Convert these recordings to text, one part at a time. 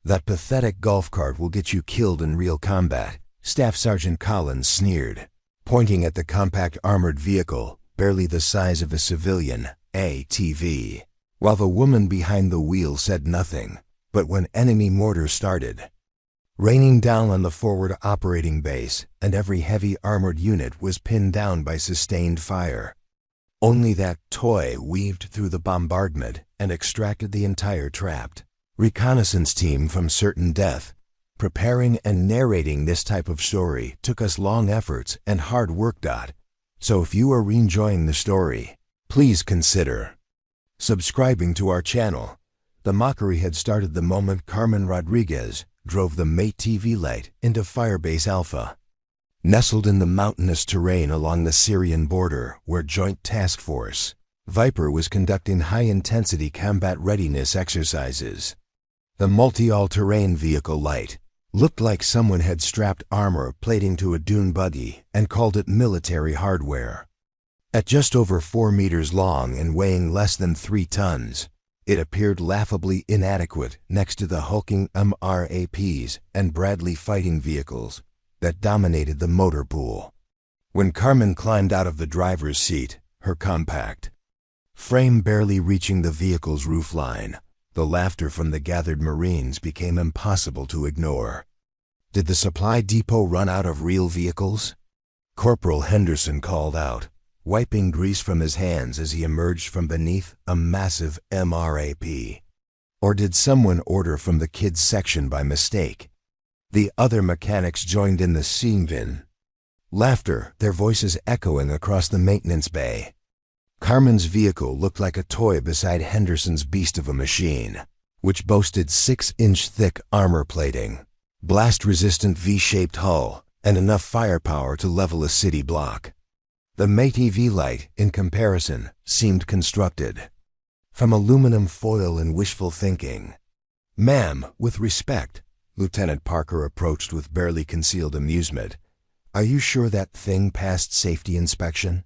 "That pathetic golf cart will get you killed in real combat," Staff Sergeant Collins sneered, pointing at the compact armored vehicle, barely the size of a civilian ATV, while the woman behind the wheel said nothing. But when enemy mortars started raining down on the forward operating base, and every heavy armored unit was pinned down by sustained fire, only that toy weaved through the bombardment and extracted the entire trapped reconnaissance team from certain death. Preparing and narrating this type of story took us long efforts and hard work. So if you are enjoying the story, please consider subscribing to our channel. The mockery had started the moment Carmen Rodriguez drove the Mate TV Lite into Firebase Alpha, nestled in the mountainous terrain along the Syrian border where Joint Task Force Viper was conducting high-intensity combat readiness exercises. The multi-all-terrain vehicle Lite looked like someone had strapped armor plating to a dune buggy and called it military hardware. At just over 4 meters long and weighing less than 3 tons, it appeared laughably inadequate next to the hulking MRAPs and Bradley fighting vehicles that dominated the motor pool. When Carmen climbed out of the driver's seat, her compact frame barely reaching the vehicle's roofline, the laughter from the gathered Marines became impossible to ignore. "Did the supply depot run out of real vehicles?" Corporal Henderson called out, wiping grease from his hands as he emerged from beneath a massive MRAP. "Or did someone order from the kids section by mistake?" The other mechanics joined in the scene. Laughter, their voices echoing across the maintenance bay. Carmen's vehicle looked like a toy beside Henderson's beast of a machine, which boasted 6-inch thick armor plating, blast-resistant V-shaped hull, and enough firepower to level a city block. The Mate TV Lite, in comparison, seemed constructed from aluminum foil and wishful thinking. "Ma'am, with respect," Lieutenant Parker approached with barely concealed amusement, "are you sure that thing passed safety inspection?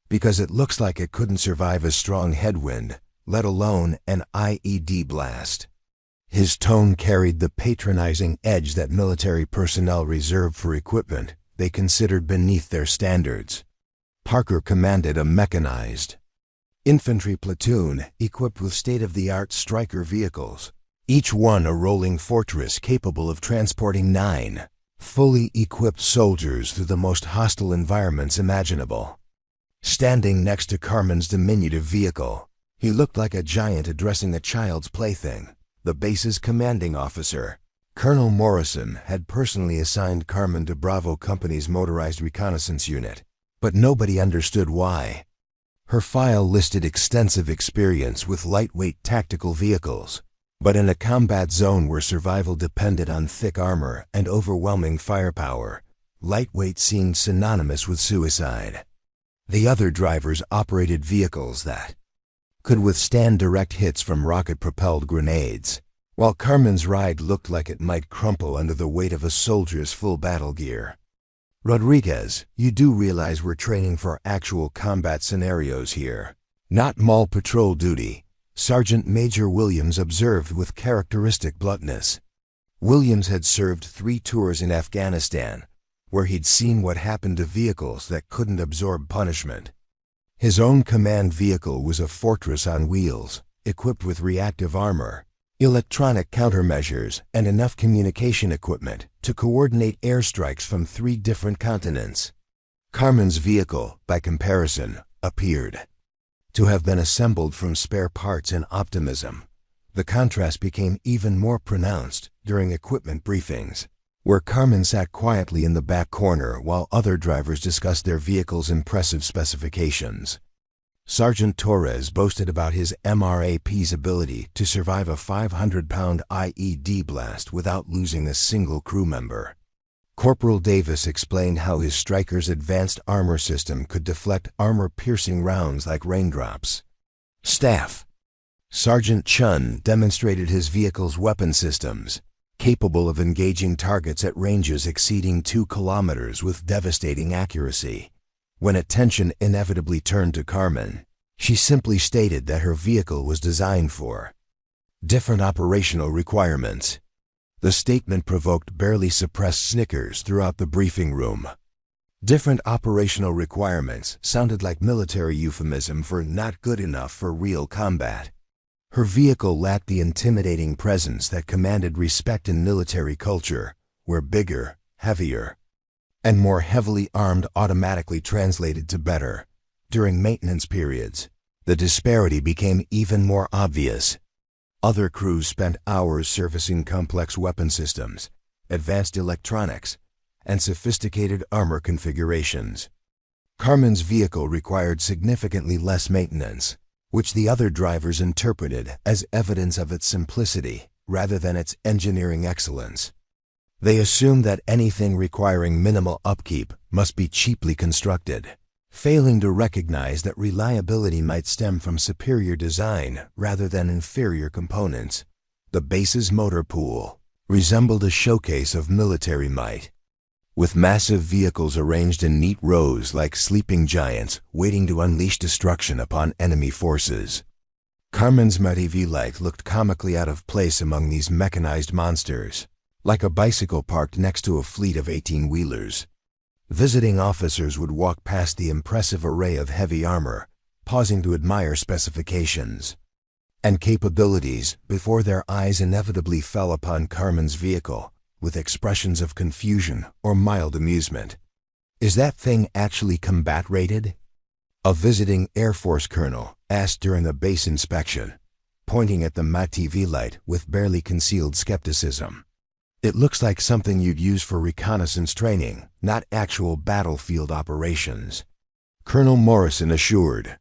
Because it looks like it couldn't survive a strong headwind, let alone an IED blast." His tone carried the patronizing edge that military personnel reserved for equipment they considered beneath their standards. Parker commanded a mechanized infantry platoon equipped with state-of-the-art Stryker vehicles, each one a rolling fortress capable of transporting 9 fully equipped soldiers through the most hostile environments imaginable. Standing next to Carmen's diminutive vehicle, he looked like a giant addressing a child's plaything. The base's commanding officer, Colonel Morrison, had personally assigned Carmen to Bravo Company's motorized reconnaissance unit, but nobody understood why. Her file listed extensive experience with lightweight tactical vehicles, but in a combat zone where survival depended on thick armor and overwhelming firepower, lightweight seemed synonymous with suicide. The other drivers operated vehicles that could withstand direct hits from rocket-propelled grenades, while Carmen's ride looked like it might crumple under the weight of a soldier's full battle gear. "Rodriguez, you do realize we're training for actual combat scenarios here, not mall patrol duty," Sergeant Major Williams observed with characteristic bluntness. Williams had served 3 tours in Afghanistan, where he'd seen what happened to vehicles that couldn't absorb punishment. His own command vehicle was a fortress on wheels, equipped with reactive armor, electronic countermeasures, and enough communication equipment to coordinate airstrikes from 3 different continents. Carmen's vehicle, by comparison, appeared to have been assembled from spare parts and optimism. The contrast became even more pronounced during equipment briefings, where Carmen sat quietly in the back corner while other drivers discussed their vehicle's impressive specifications. Sergeant Torres boasted about his MRAP's ability to survive a 500-pound IED blast without losing a single crew member. Corporal Davis explained how his Stryker's advanced armor system could deflect armor-piercing rounds like raindrops. Staff Sergeant Chun demonstrated his vehicle's weapon systems, capable of engaging targets at ranges exceeding 2 kilometers with devastating accuracy. When attention inevitably turned to Carmen, she simply stated that her vehicle was designed for different operational requirements. The statement provoked barely suppressed snickers throughout the briefing room. Different operational requirements sounded like military euphemism for not good enough for real combat. Her vehicle lacked the intimidating presence that commanded respect in military culture, where bigger, heavier, and more heavily armed automatically translated to better. During maintenance periods, the disparity became even more obvious. Other crews spent hours servicing complex weapon systems, advanced electronics, and sophisticated armor configurations. Carmen's vehicle required significantly less maintenance, which the other drivers interpreted as evidence of its simplicity rather than its engineering excellence. They assumed that anything requiring minimal upkeep must be cheaply constructed, failing to recognize that reliability might stem from superior design rather than inferior components. The base's motor pool resembled a showcase of military might, with massive vehicles arranged in neat rows like sleeping giants waiting to unleash destruction upon enemy forces. Carmen's Mativy light looked comically out of place among these mechanized monsters, like a bicycle parked next to a fleet of 18-wheelers. Visiting officers would walk past the impressive array of heavy armor, pausing to admire specifications and capabilities before their eyes inevitably fell upon Carmen's vehicle, with expressions of confusion or mild amusement. "Is that thing actually combat-rated?" a visiting Air Force colonel asked during a base inspection, pointing at the Mativy light with barely concealed skepticism. "It looks like something you'd use for reconnaissance training, not actual battlefield operations," Colonel Morrison assured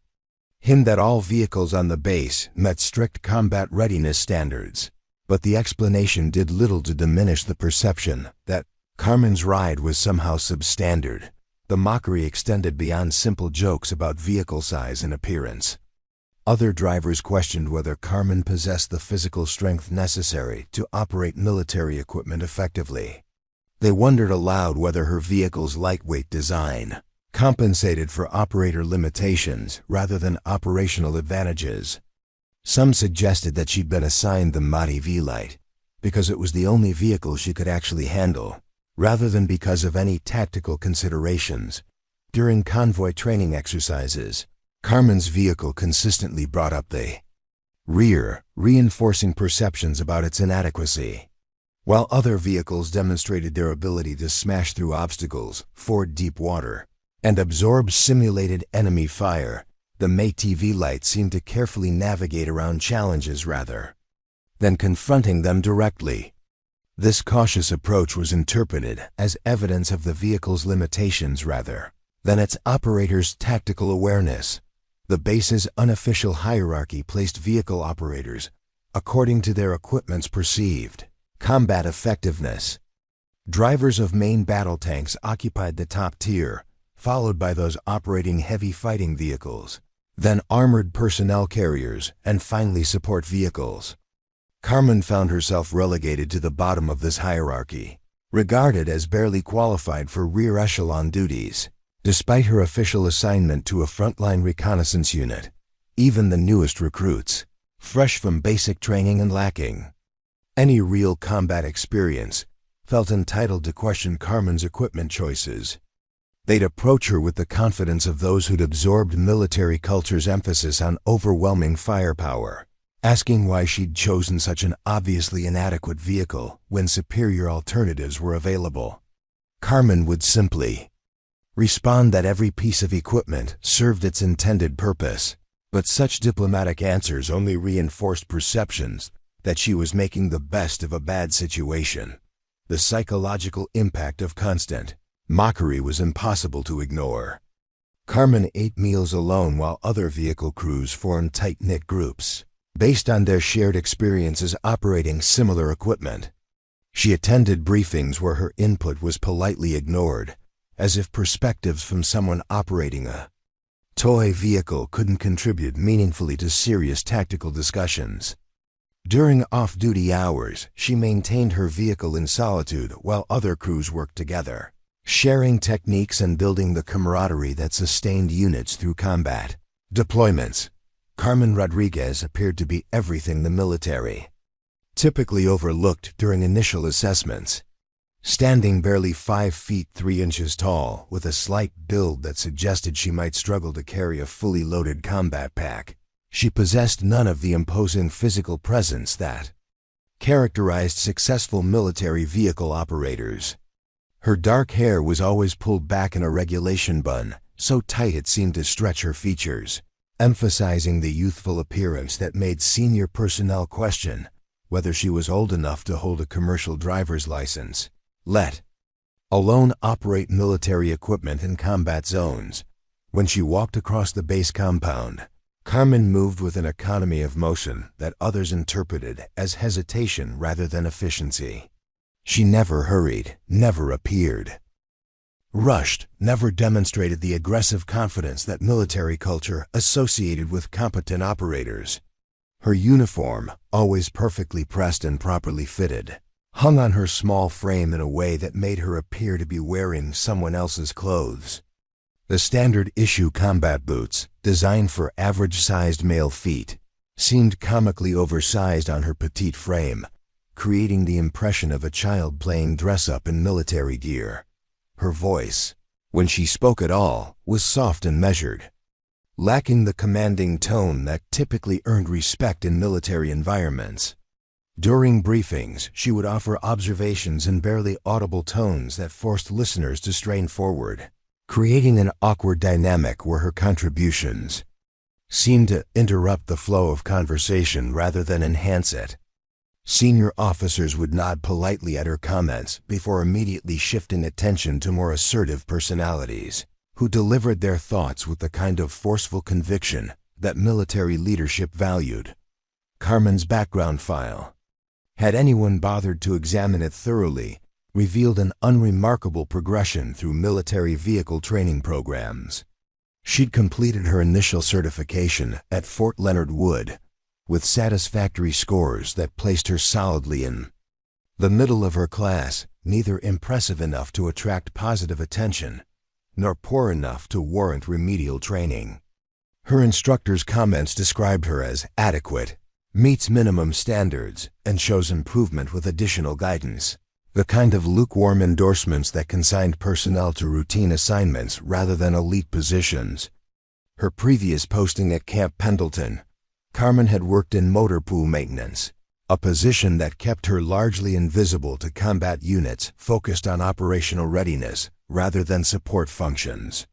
him that all vehicles on the base met strict combat readiness standards. But the explanation did little to diminish the perception that Carmen's ride was somehow substandard. The mockery extended beyond simple jokes about vehicle size and appearance. Other drivers questioned whether Carmen possessed the physical strength necessary to operate military equipment effectively. They wondered aloud whether her vehicle's lightweight design compensated for operator limitations rather than operational advantages. Some suggested that she'd been assigned the Mativy light because it was the only vehicle she could actually handle, rather than because of any tactical considerations. During convoy training exercises, Carmen's vehicle consistently brought up the rear, reinforcing perceptions about its inadequacy. While other vehicles demonstrated their ability to smash through obstacles, ford deep water, and absorb simulated enemy fire, the Mativy light seemed to carefully navigate around challenges rather than confronting them directly. This cautious approach was interpreted as evidence of the vehicle's limitations rather than its operator's tactical awareness. The base's unofficial hierarchy placed vehicle operators according to their equipment's perceived combat effectiveness. Drivers of main battle tanks occupied the top tier, followed by those operating heavy fighting vehicles, then armored personnel carriers, and finally support vehicles. Carmen found herself relegated to the bottom of this hierarchy, regarded as barely qualified for rear echelon duties. Despite her official assignment to a frontline reconnaissance unit, even the newest recruits, fresh from basic training and lacking any real combat experience, felt entitled to question Carmen's equipment choices. They'd approach her with the confidence of those who'd absorbed military culture's emphasis on overwhelming firepower, asking why she'd chosen such an obviously inadequate vehicle when superior alternatives were available. Carmen would simply respond that every piece of equipment served its intended purpose, but such diplomatic answers only reinforced perceptions that she was making the best of a bad situation. The psychological impact of constant mockery was impossible to ignore. Carmen ate meals alone while other vehicle crews formed tight-knit groups, based on their shared experiences operating similar equipment. She attended briefings where her input was politely ignored, as if perspectives from someone operating a toy vehicle couldn't contribute meaningfully to serious tactical discussions. During off-duty hours, she maintained her vehicle in solitude while other crews worked together, sharing techniques and building the camaraderie that sustained units through combat deployments. Carmen Rodriguez appeared to be everything the military typically overlooked during initial assessments. Standing barely 5 feet 3 inches tall, with a slight build that suggested she might struggle to carry a fully loaded combat pack, she possessed none of the imposing physical presence that characterized successful military vehicle operators. Her dark hair was always pulled back in a regulation bun, so tight it seemed to stretch her features, emphasizing the youthful appearance that made senior personnel question whether she was old enough to hold a commercial driver's license, let alone operate military equipment in combat zones. When she walked across the base compound, Carmen moved with an economy of motion that others interpreted as hesitation rather than efficiency. She never hurried, never appeared rushed, never demonstrated the aggressive confidence that military culture associated with competent operators. Her uniform, always perfectly pressed and properly fitted, hung on her small frame in a way that made her appear to be wearing someone else's clothes. The standard-issue combat boots, designed for average-sized male feet, seemed comically oversized on her petite frame, creating the impression of a child playing dress-up in military gear. Her voice, when she spoke at all, was soft and measured, lacking the commanding tone that typically earned respect in military environments. During briefings, she would offer observations in barely audible tones that forced listeners to strain forward, creating an awkward dynamic where her contributions seemed to interrupt the flow of conversation rather than enhance it. Senior officers would nod politely at her comments before immediately shifting attention to more assertive personalities, who delivered their thoughts with the kind of forceful conviction that military leadership valued. Carmen's background file, had anyone bothered to examine it thoroughly, revealed an unremarkable progression through military vehicle training programs. She'd completed her initial certification at Fort Leonard Wood, with satisfactory scores that placed her solidly in the middle of her class, neither impressive enough to attract positive attention, nor poor enough to warrant remedial training. Her instructor's comments described her as adequate, meets minimum standards, and shows improvement with additional guidance, the kind of lukewarm endorsements that consigned personnel to routine assignments rather than elite positions. Her previous posting at Camp Pendleton, Carmen had worked in motor pool maintenance, a position that kept her largely invisible to combat units focused on operational readiness rather than support functions.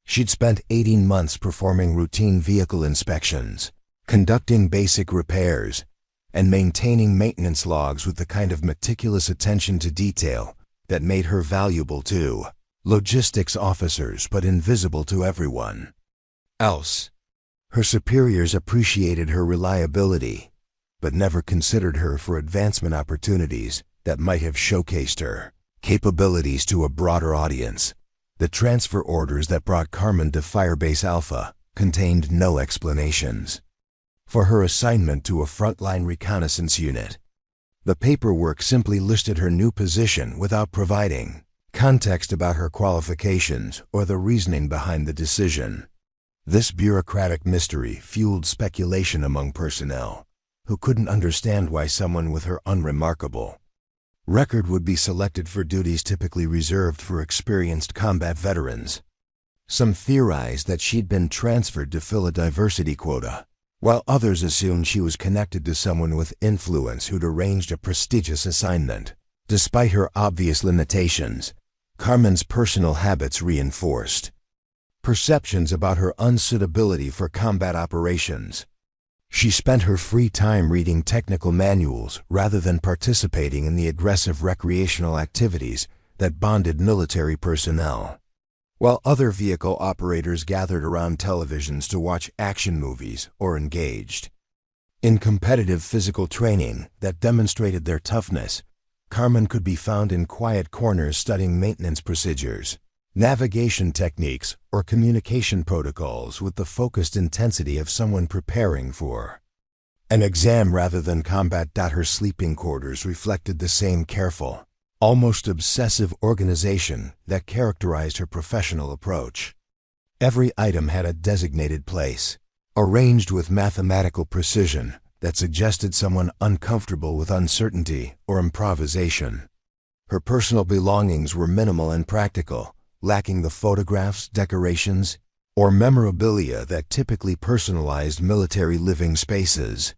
She'd spent 18 months performing routine vehicle inspections, conducting basic repairs, and maintaining maintenance logs with the kind of meticulous attention to detail that made her valuable to logistics officers but invisible to everyone else. Her superiors appreciated her reliability, but never considered her for advancement opportunities that might have showcased her capabilities to a broader audience. The transfer orders that brought Carmen to Firebase Alpha contained no explanations for her assignment to a frontline reconnaissance unit. The paperwork simply listed her new position without providing context about her qualifications or the reasoning behind the decision. This bureaucratic mystery fueled speculation among personnel, who couldn't understand why someone with her unremarkable record would be selected for duties typically reserved for experienced combat veterans. Some theorized that she'd been transferred to fill a diversity quota, while others assumed she was connected to someone with influence who'd arranged a prestigious assignment. Despite her obvious limitations, Carmen's personal habits reinforced perceptions about her unsuitability for combat operations. She spent her free time reading technical manuals rather than participating in the aggressive recreational activities that bonded military personnel. While other vehicle operators gathered around televisions to watch action movies or engaged in competitive physical training that demonstrated their toughness, Carmen could be found in quiet corners studying maintenance procedures, navigation techniques, or communication protocols with the focused intensity of someone preparing for an exam rather than combat. Her sleeping quarters reflected the same careful, almost obsessive organization that characterized her professional approach. Every item had a designated place, arranged with mathematical precision that suggested someone uncomfortable with uncertainty or improvisation. Her personal belongings were minimal and practical, lacking the photographs, decorations, or memorabilia that typically personalized military living spaces.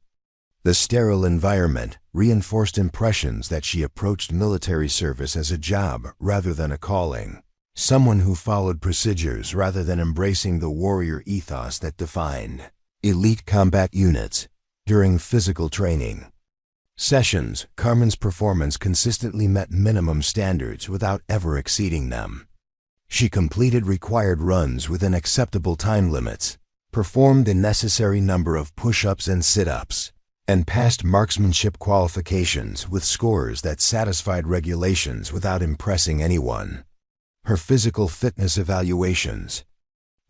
The sterile environment reinforced impressions that she approached military service as a job rather than a calling, someone who followed procedures rather than embracing the warrior ethos that defined elite combat units. During physical training sessions, Carmen's performance consistently met minimum standards without ever exceeding them. She completed required runs within acceptable time limits, performed a necessary number of push-ups and sit-ups, and passed marksmanship qualifications with scores that satisfied regulations without impressing anyone. Her physical fitness evaluations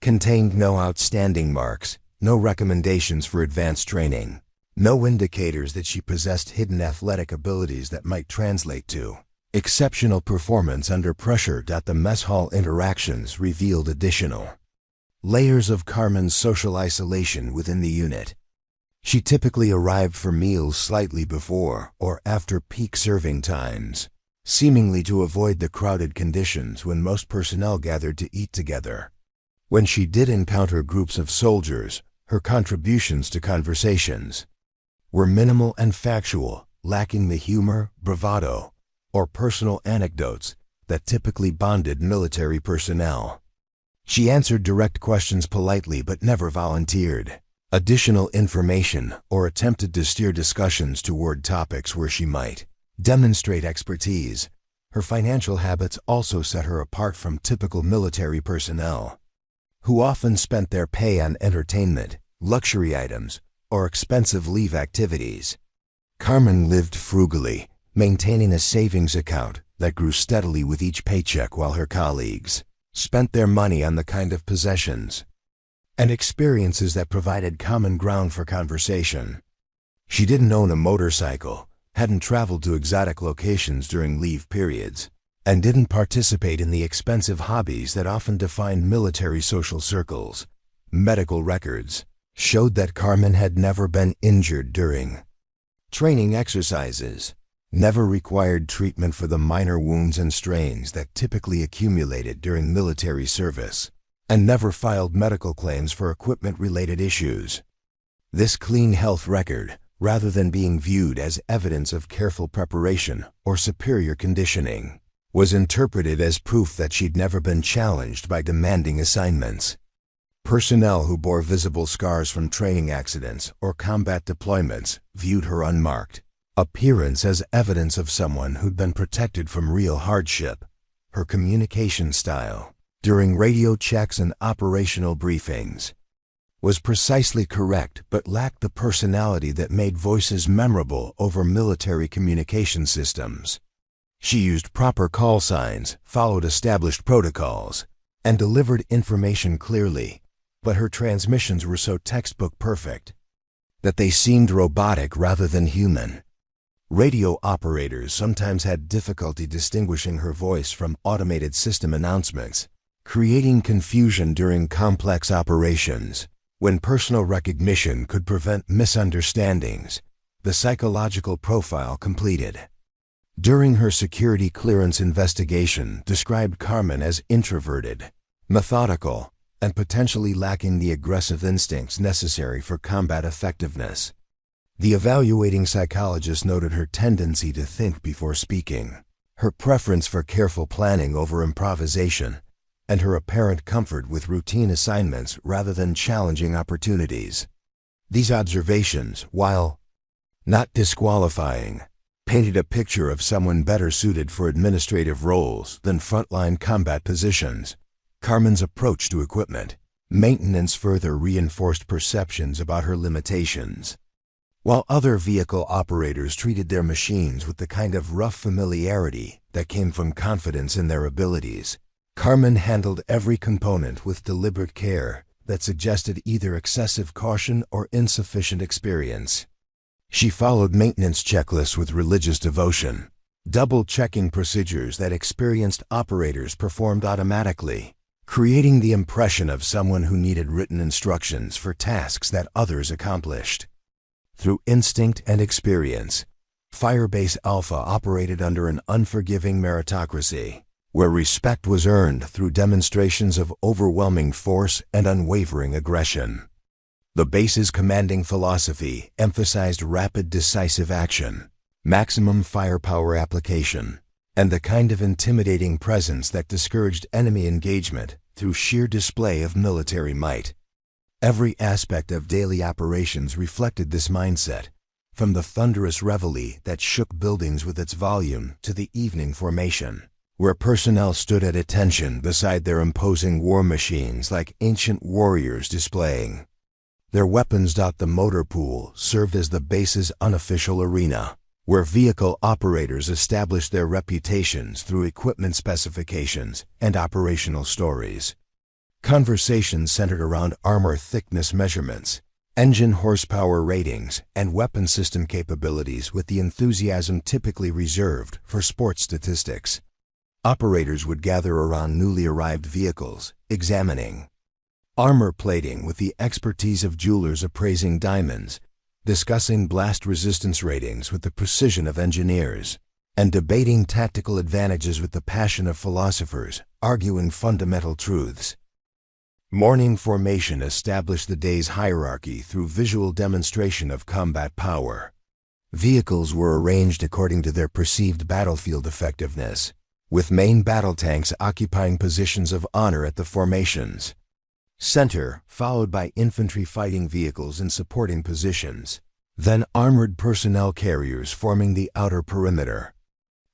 contained no outstanding marks, no recommendations for advanced training, no indicators that she possessed hidden athletic abilities that might translate to exceptional performance under pressure. The mess hall interactions revealed additional layers of Carmen's social isolation within the unit. She typically arrived for meals slightly before or after peak serving times, seemingly to avoid the crowded conditions when most personnel gathered to eat together. When she did encounter groups of soldiers, her contributions to conversations were minimal and factual, lacking the humor, bravado, or personal anecdotes that typically bonded military personnel. She answered direct questions politely but never volunteered additional information or attempted to steer discussions toward topics where she might demonstrate expertise. Her financial habits also set her apart from typical military personnel, who often spent their pay on entertainment, luxury items, or expensive leave activities. Carmen lived frugally, maintaining a savings account that grew steadily with each paycheck, while her colleagues spent their money on the kind of possessions and experiences that provided common ground for conversation. She didn't own a motorcycle, hadn't traveled to exotic locations during leave periods, and didn't participate in the expensive hobbies that often defined military social circles. Medical records showed that Carmen had never been injured during training exercises, never required treatment for the minor wounds and strains that typically accumulated during military service, and never filed medical claims for equipment-related issues. This clean health record, rather than being viewed as evidence of careful preparation or superior conditioning, was interpreted as proof that she'd never been challenged by demanding assignments. Personnel who bore visible scars from training accidents or combat deployments viewed her unmarked appearance as evidence of someone who'd been protected from real hardship. Her communication style during radio checks and operational briefings was precisely correct but lacked the personality that made voices memorable over military communication systems. She used proper call signs, followed established protocols, and delivered information clearly, but her transmissions were so textbook perfect that they seemed robotic rather than human. Radio operators sometimes had difficulty distinguishing her voice from automated system announcements, creating confusion during complex operations. When personal recognition could prevent misunderstandings, the psychological profile completed during her security clearance investigation described Carmen as introverted, methodical, and potentially lacking the aggressive instincts necessary for combat effectiveness. The evaluating psychologist noted her tendency to think before speaking, her preference for careful planning over improvisation, and her apparent comfort with routine assignments rather than challenging opportunities. These observations, while not disqualifying, painted a picture of someone better suited for administrative roles than frontline combat positions. Carmen's approach to equipment maintenance further reinforced perceptions about her limitations. While other vehicle operators treated their machines with the kind of rough familiarity that came from confidence in their abilities, Carmen handled every component with deliberate care that suggested either excessive caution or insufficient experience. She followed maintenance checklists with religious devotion, double-checking procedures that experienced operators performed automatically, creating the impression of someone who needed written instructions for tasks that others accomplished. through instinct and experience. Firebase Alpha operated under an unforgiving meritocracy, where respect was earned through demonstrations of overwhelming force and unwavering aggression. The base's commanding philosophy emphasized rapid, decisive action, maximum firepower application, and the kind of intimidating presence that discouraged enemy engagement through sheer display of military might. Every aspect of daily operations reflected this mindset, from the thunderous reveille that shook buildings with its volume to the evening formation, where personnel stood at attention beside their imposing war machines like ancient warriors displaying. Their weapons. The motor pool served as the base's unofficial arena, where vehicle operators established their reputations through equipment specifications and operational stories. Conversations centered around armor thickness measurements, engine horsepower ratings, and weapon system capabilities, with the enthusiasm typically reserved for sports statistics. Operators would gather around newly arrived vehicles, examining armor plating with the expertise of jewelers appraising diamonds, discussing blast resistance ratings with the precision of engineers, and debating tactical advantages with the passion of philosophers, arguing fundamental truths. Morning formation established the day's hierarchy through visual demonstration of combat power. Vehicles were arranged according to their perceived battlefield effectiveness, with main battle tanks occupying positions of honor at the formation's center, followed by infantry fighting vehicles in supporting positions, then armored personnel carriers forming the outer perimeter.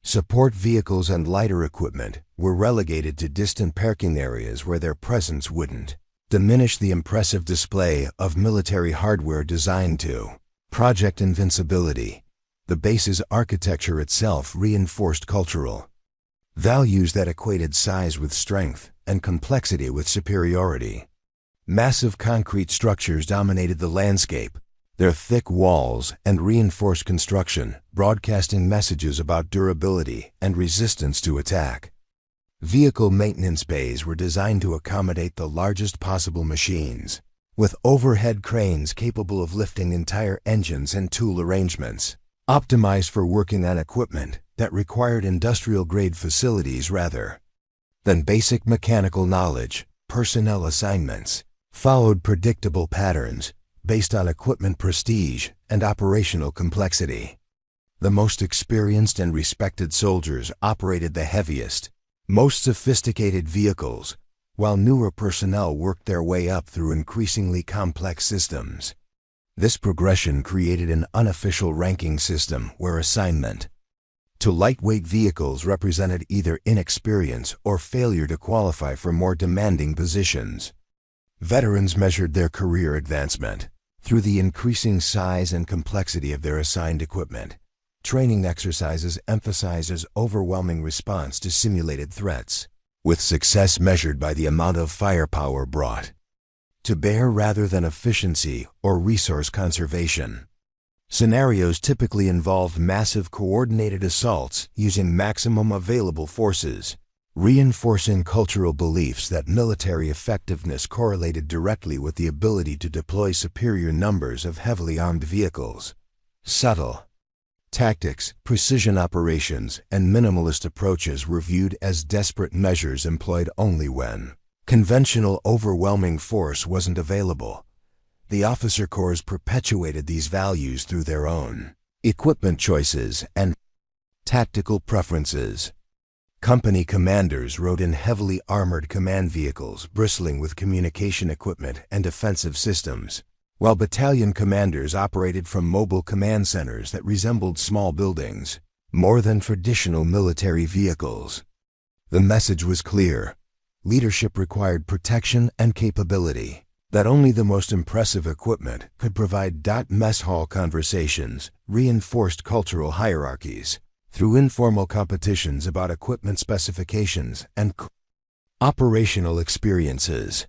Support vehicles and lighter equipment were relegated to distant parking areas where their presence wouldn't diminish the impressive display of military hardware designed to Project Invincibility. The base's architecture itself reinforced cultural values that equated size with strength and complexity with superiority. Massive concrete structures dominated the landscape, their thick walls and reinforced construction broadcasting messages about durability and resistance to attack. Vehicle maintenance bays were designed to accommodate the largest possible machines, with overhead cranes capable of lifting entire engines and tool arrangements, optimized for working on equipment that required industrial-grade facilities rather than basic mechanical knowledge. Personnel assignments followed predictable patterns based on equipment prestige and operational complexity. The most experienced and respected soldiers operated the heaviest, most sophisticated vehicles, while newer personnel worked their way up through increasingly complex systems. This progression created an unofficial ranking system where assignment to lightweight vehicles represented either inexperience or failure to qualify for more demanding positions. Veterans measured their career advancement through the increasing size and complexity of their assigned equipment. Training exercises emphasizes overwhelming response to simulated threats, with success measured by the amount of firepower brought to bear rather than efficiency or resource conservation. Scenarios typically involved massive coordinated assaults using maximum available forces, reinforcing cultural beliefs that military effectiveness correlated directly with the ability to deploy superior numbers of heavily armed vehicles. Subtle tactics, precision operations, and minimalist approaches were viewed as desperate measures employed only when conventional overwhelming force wasn't available. The officer corps perpetuated these values through their own equipment choices and tactical preferences. Company commanders rode in heavily armored command vehicles bristling with communication equipment and defensive systems, while battalion commanders operated from mobile command centers that resembled small buildings, more than traditional military vehicles. The message was clear. Leadership required protection and capability that only the most impressive equipment could provide. Mess hall conversations reinforced cultural hierarchies through informal competitions about equipment specifications and operational experiences.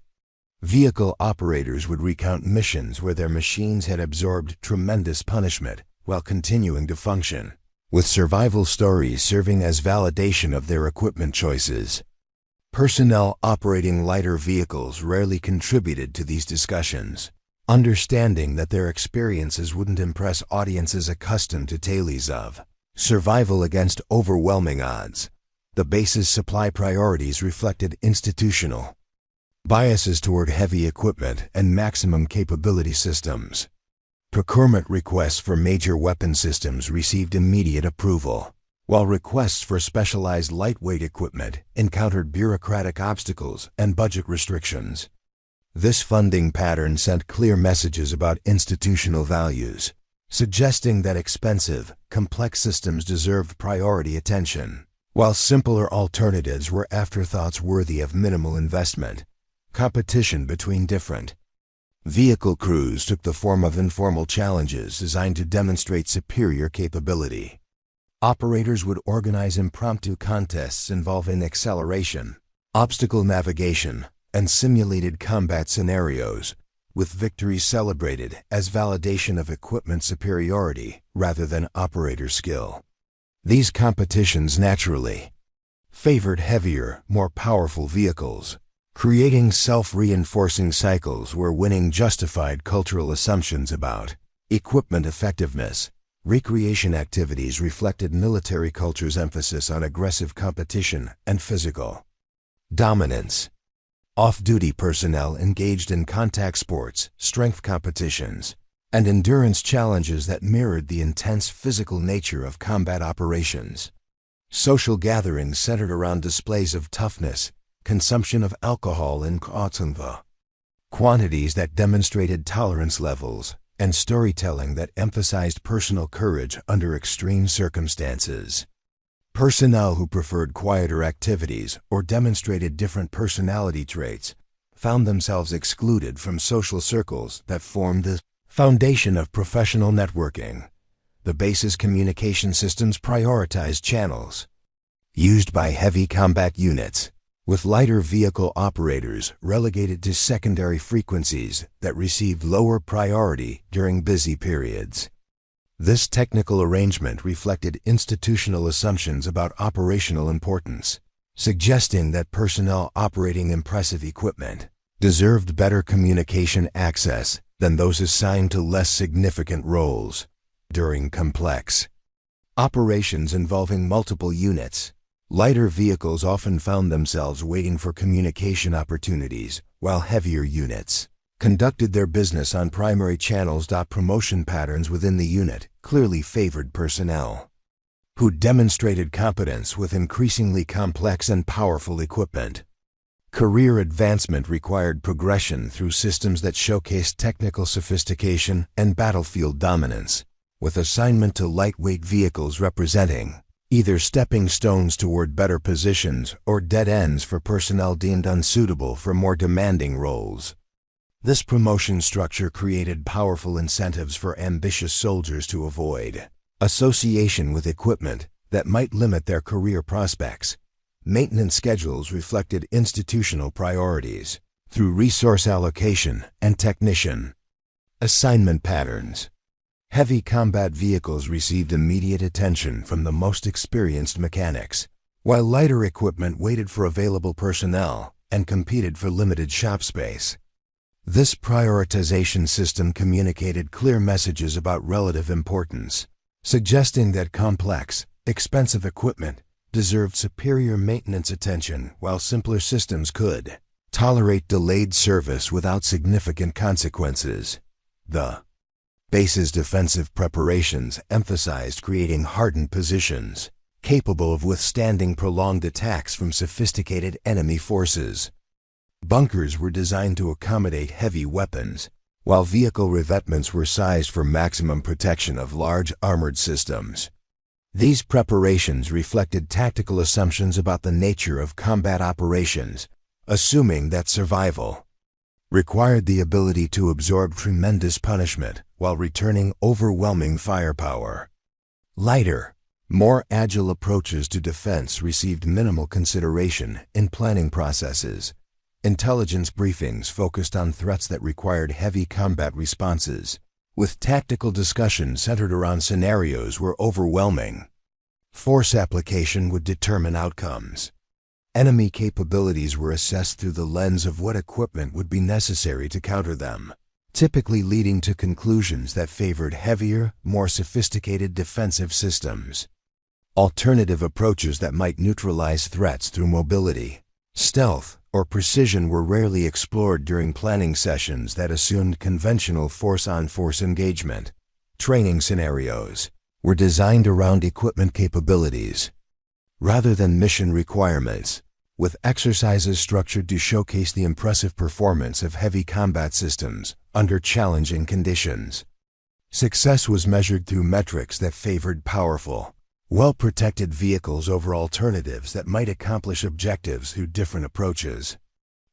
Vehicle operators would recount missions where their machines had absorbed tremendous punishment while continuing to function, with survival stories serving as validation of their equipment choices. Personnel operating lighter vehicles rarely contributed to these discussions, understanding that their experiences wouldn't impress audiences accustomed to tales of survival against overwhelming odds. The base's supply priorities reflected institutional biases toward heavy equipment and maximum capability systems. Procurement requests for major weapon systems received immediate approval, while requests for specialized lightweight equipment encountered bureaucratic obstacles and budget restrictions. This funding pattern sent clear messages about institutional values, suggesting that expensive, complex systems deserved priority attention, while simpler alternatives were afterthoughts worthy of minimal investment. Competition between different vehicle crews took the form of informal challenges designed to demonstrate superior capability. Operators would organize impromptu contests involving acceleration, obstacle navigation, and simulated combat scenarios, with victories celebrated as validation of equipment superiority rather than operator skill. These competitions naturally favored heavier, more powerful vehicles, creating self-reinforcing cycles where winning justified cultural assumptions about equipment effectiveness. Recreation activities reflected military culture's emphasis on aggressive competition and physical dominance. Off-duty personnel engaged in contact sports, strength competitions, and endurance challenges that mirrored the intense physical nature of combat operations. Social gatherings centered around displays of toughness, consumption of alcohol in quantities that demonstrated tolerance levels, and storytelling that emphasized personal courage under extreme circumstances. Personnel who preferred quieter activities or demonstrated different personality traits found themselves excluded from social circles that formed the foundation of professional networking. The base's communication systems prioritized channels used by heavy combat units, with lighter vehicle operators relegated to secondary frequencies that received lower priority during busy periods. This technical arrangement reflected institutional assumptions about operational importance, suggesting that personnel operating impressive equipment deserved better communication access than those assigned to less significant roles. During complex operations involving multiple units, lighter vehicles often found themselves waiting for communication opportunities, while heavier units conducted their business on primary channels. Promotion patterns within the unit clearly favored personnel who demonstrated competence with increasingly complex and powerful equipment. Career advancement required progression through systems that showcased technical sophistication and battlefield dominance, with assignment to lightweight vehicles representing either stepping stones toward better positions or dead ends for personnel deemed unsuitable for more demanding roles. This promotion structure created powerful incentives for ambitious soldiers to avoid association with equipment that might limit their career prospects. Maintenance schedules reflected institutional priorities through resource allocation and technician assignment patterns. Heavy combat vehicles received immediate attention from the most experienced mechanics, while lighter equipment waited for available personnel and competed for limited shop space. This prioritization system communicated clear messages about relative importance, suggesting that complex, expensive equipment deserved superior maintenance attention while simpler systems could tolerate delayed service without significant consequences. The base's defensive preparations emphasized creating hardened positions capable of withstanding prolonged attacks from sophisticated enemy forces. Bunkers were designed to accommodate heavy weapons, while vehicle revetments were sized for maximum protection of large armored systems. These preparations reflected tactical assumptions about the nature of combat operations, assuming that survival required the ability to absorb tremendous punishment while returning overwhelming firepower. Lighter, more agile approaches to defense received minimal consideration in planning processes. Intelligence briefings focused on threats that required heavy combat responses, with tactical discussions centered around scenarios where overwhelming force application would determine outcomes. Enemy capabilities were assessed through the lens of what equipment would be necessary to counter them, typically leading to conclusions that favored heavier, more sophisticated defensive systems. Alternative approaches that might neutralize threats through mobility, stealth, or precision were rarely explored during planning sessions that assumed conventional force-on-force engagement. Training scenarios were designed around equipment capabilities rather than mission requirements, with exercises structured to showcase the impressive performance of heavy combat systems under challenging conditions. Success was measured through metrics that favored powerful, well-protected vehicles over alternatives that might accomplish objectives through different approaches.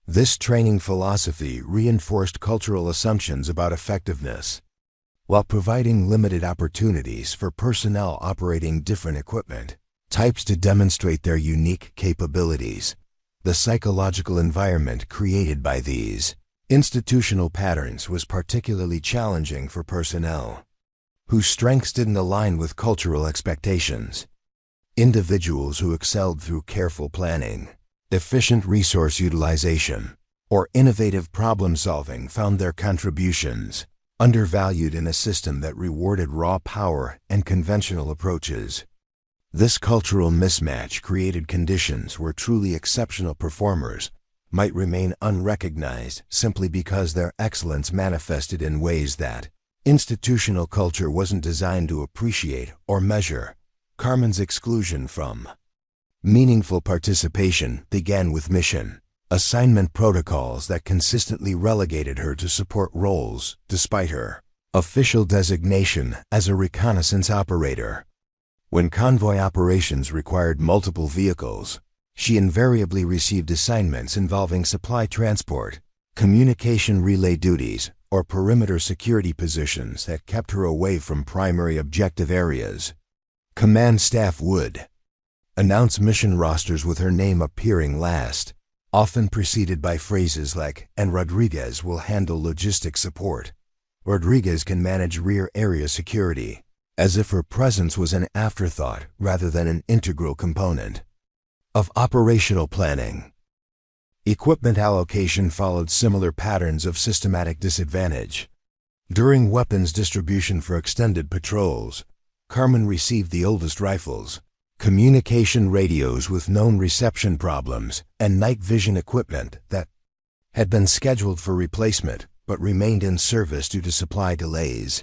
This training philosophy reinforced cultural assumptions about effectiveness, while providing limited opportunities for personnel operating different equipment types to demonstrate their unique capabilities. The psychological environment created by these institutional patterns was particularly challenging for personnel whose strengths didn't align with cultural expectations. Individuals who excelled through careful planning, efficient resource utilization, or innovative problem-solving found their contributions undervalued in a system that rewarded raw power and conventional approaches. This cultural mismatch created conditions where truly exceptional performers might remain unrecognized simply because their excellence manifested in ways that institutional culture wasn't designed to appreciate or measure. Carmen's exclusion from meaningful participation began with mission assignment protocols that consistently relegated her to support roles despite her official designation as a reconnaissance operator. When convoy operations required multiple vehicles, she invariably received assignments involving supply transport, communication relay duties, or perimeter security positions that kept her away from primary objective areas. Command staff would announce mission rosters with her name appearing last, often preceded by phrases like, "And Rodriguez will handle logistics support." "Rodriguez can manage rear area security," as if her presence was an afterthought rather than an integral component of operational planning. Equipment allocation followed similar patterns of systematic disadvantage. During weapons distribution for extended patrols, Carmen received the oldest rifles, communication radios with known reception problems, and night vision equipment that had been scheduled for replacement but remained in service due to supply delays.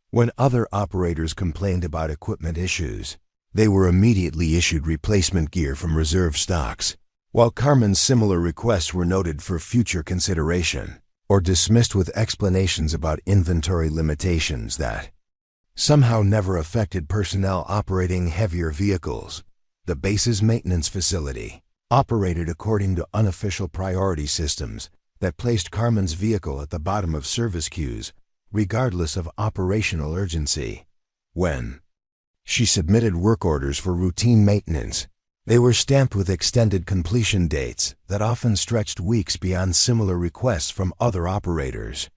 When other operators complained about equipment issues, they were immediately issued replacement gear from reserve stocks, while Carmen's similar requests were noted for future consideration or dismissed with explanations about inventory limitations that somehow never affected personnel operating heavier vehicles. The base's maintenance facility operated according to unofficial priority systems that placed Carmen's vehicle at the bottom of service queues, regardless of operational urgency. When she submitted work orders for routine maintenance, they were stamped with extended completion dates that often stretched weeks beyond similar requests from other operators.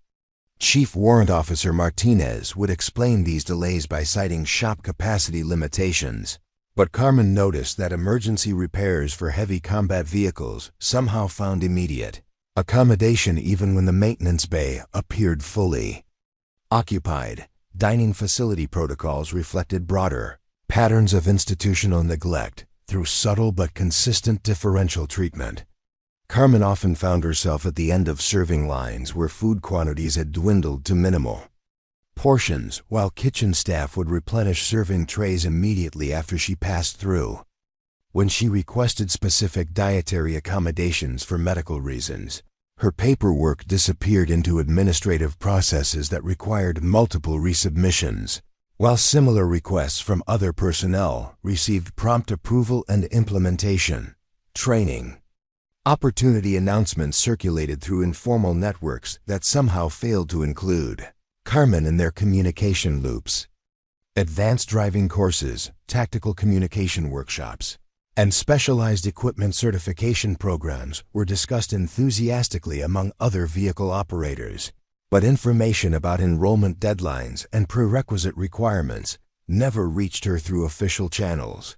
Chief Warrant Officer Martinez would explain these delays by citing shop capacity limitations, but Carmen noticed that emergency repairs for heavy combat vehicles somehow found immediate accommodation even when the maintenance bay appeared fully occupied. Dining facility protocols reflected broader patterns of institutional neglect through subtle but consistent differential treatment. Carmen often found herself at the end of serving lines where food quantities had dwindled to minimal portions, while kitchen staff would replenish serving trays immediately after she passed through. When she requested specific dietary accommodations for medical reasons, her paperwork disappeared into administrative processes that required multiple resubmissions, while similar requests from other personnel received prompt approval and implementation. Training opportunity announcements circulated through informal networks that somehow failed to include Carmen in their communication loops. Advanced driving courses, tactical communication workshops, and specialized equipment certification programs were discussed enthusiastically among other vehicle operators, but information about enrollment deadlines and prerequisite requirements never reached her through official channels.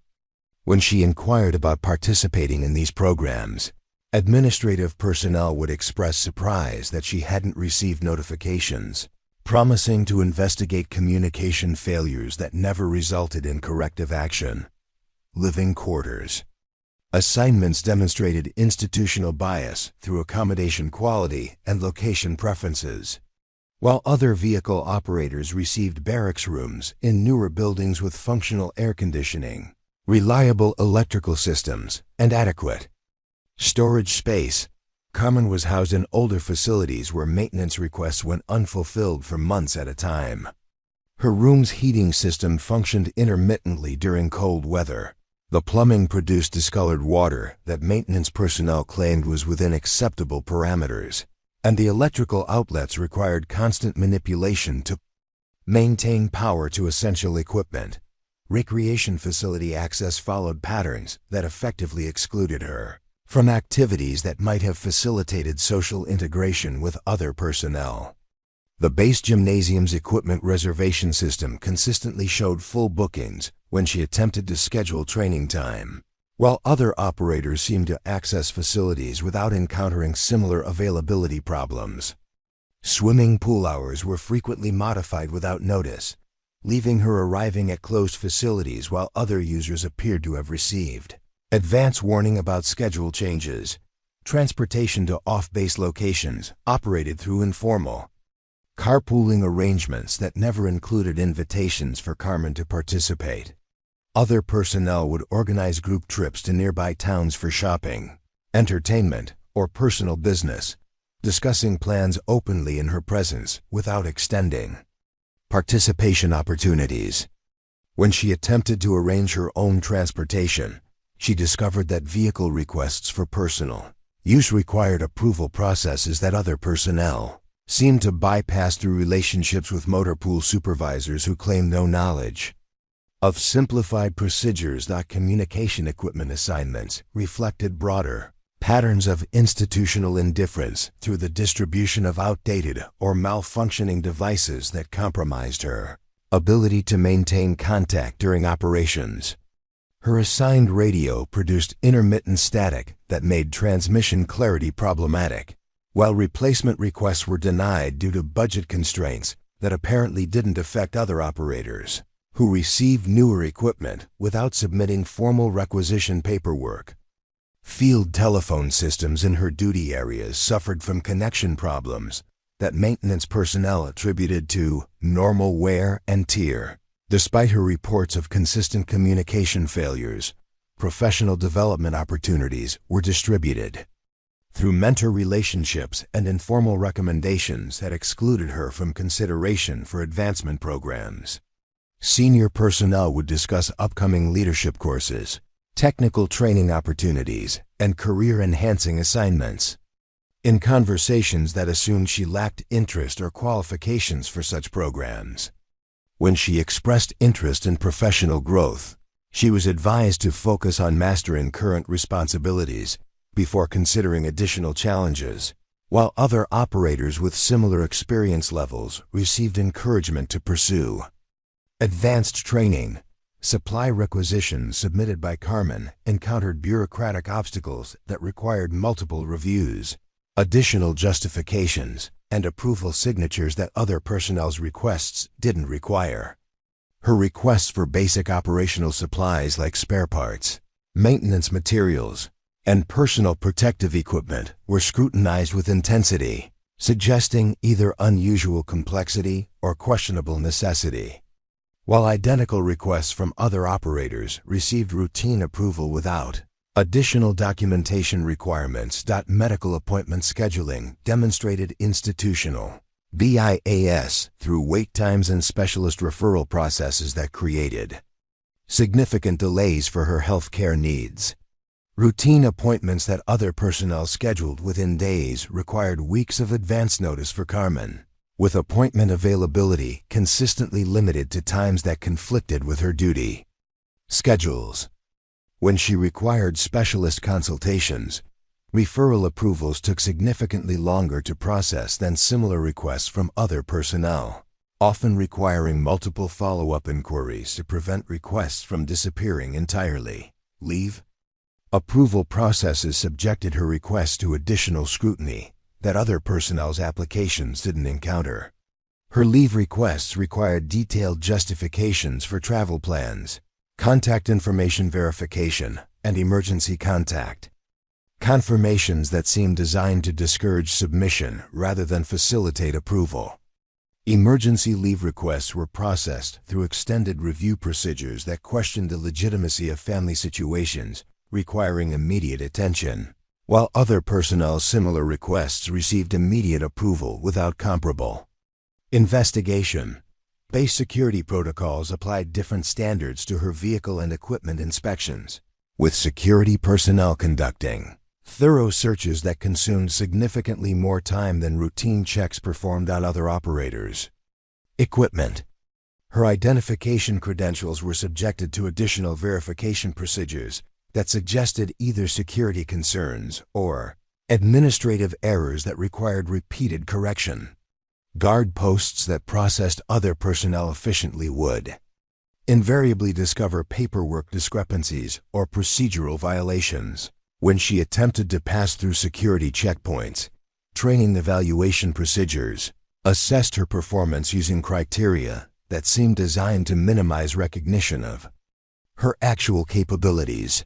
When she inquired about participating in these programs, Administrative personnel would express surprise that she hadn't received notifications, promising to investigate communication failures that never resulted in corrective action. Living quarters. Assignments demonstrated institutional bias through accommodation quality and location preferences, while other vehicle operators received barracks rooms in newer buildings with functional air conditioning, reliable electrical systems, and adequate storage space. Carmen was housed in older facilities where maintenance requests went unfulfilled for months at a time. Her room's heating system functioned intermittently during cold weather. The plumbing produced discolored water that maintenance personnel claimed was within acceptable parameters, and the electrical outlets required constant manipulation to maintain power to essential equipment. Recreation facility access followed patterns that effectively excluded her from activities that might have facilitated social integration with other personnel. The base gymnasium's equipment reservation system consistently showed full bookings when she attempted to schedule training time, while other operators seemed to access facilities without encountering similar availability problems. Swimming pool hours were frequently modified without notice, leaving her arriving at closed facilities while other users appeared to have received advance warning about schedule changes. Transportation to off-base locations operated through informal carpooling arrangements that never included invitations for Carmen to participate. Other personnel would organize group trips to nearby towns for shopping, entertainment, or personal business, discussing plans openly in her presence without extending participation opportunities. When she attempted to arrange her own transportation, she discovered that vehicle requests for personal use required approval processes that other personnel seemed to bypass through relationships with motor pool supervisors who claimed no knowledge of simplified procedures. That communication equipment assignments reflected broader patterns of institutional indifference through the distribution of outdated or malfunctioning devices that compromised her ability to maintain contact during operations. Her assigned radio produced intermittent static that made transmission clarity problematic, while replacement requests were denied due to budget constraints that apparently didn't affect other operators who received newer equipment without submitting formal requisition paperwork. Field telephone systems in her duty areas suffered from connection problems that maintenance personnel attributed to normal wear and tear. Despite her reports of consistent communication failures, professional development opportunities were distributed through mentor relationships and informal recommendations that excluded her from consideration for advancement programs. Senior personnel would discuss upcoming leadership courses, technical training opportunities, and career-enhancing assignments. In conversations that assumed she lacked interest or qualifications for such programs. When she expressed interest in professional growth, she was advised to focus on mastering current responsibilities before considering additional challenges, while other operators with similar experience levels received encouragement to pursue advanced training. Supply requisitions submitted by Carmen encountered bureaucratic obstacles that required multiple reviews, additional justifications, and approval signatures that other personnel's requests didn't require. Her requests for basic operational supplies like spare parts, maintenance materials, and personal protective equipment were scrutinized with intensity, suggesting either unusual complexity or questionable necessity. While identical requests from other operators received routine approval without additional documentation requirements. Medical appointment scheduling demonstrated institutional BIAS through wait times and specialist referral processes that created significant delays for her health care needs. Routine appointments that other personnel scheduled within days required weeks of advance notice for Carmen, with appointment availability consistently limited to times that conflicted with her duty schedules. When she required specialist consultations, referral approvals took significantly longer to process than similar requests from other personnel, often requiring multiple follow-up inquiries to prevent requests from disappearing entirely. Leave Approval processes subjected her requests to additional scrutiny that other personnel's applications didn't encounter. Her leave requests required detailed justifications for travel plans, contact information verification, and emergency contact. Confirmations that seemed designed to discourage submission rather than facilitate approval. Emergency leave requests were processed through extended review procedures that questioned the legitimacy of family situations requiring immediate attention, while other personnel's similar requests received immediate approval without comparable. Investigation. Base security protocols applied different standards to her vehicle and equipment inspections, with security personnel conducting thorough searches that consumed significantly more time than routine checks performed on other operators. Equipment. Her identification credentials were subjected to additional verification procedures that suggested either security concerns or administrative errors that required repeated correction. Guard posts that processed other personnel efficiently would invariably discover paperwork discrepancies or procedural violations. When she attempted to pass through security checkpoints, training evaluation procedures assessed her performance using criteria that seemed designed to minimize recognition of her actual capabilities.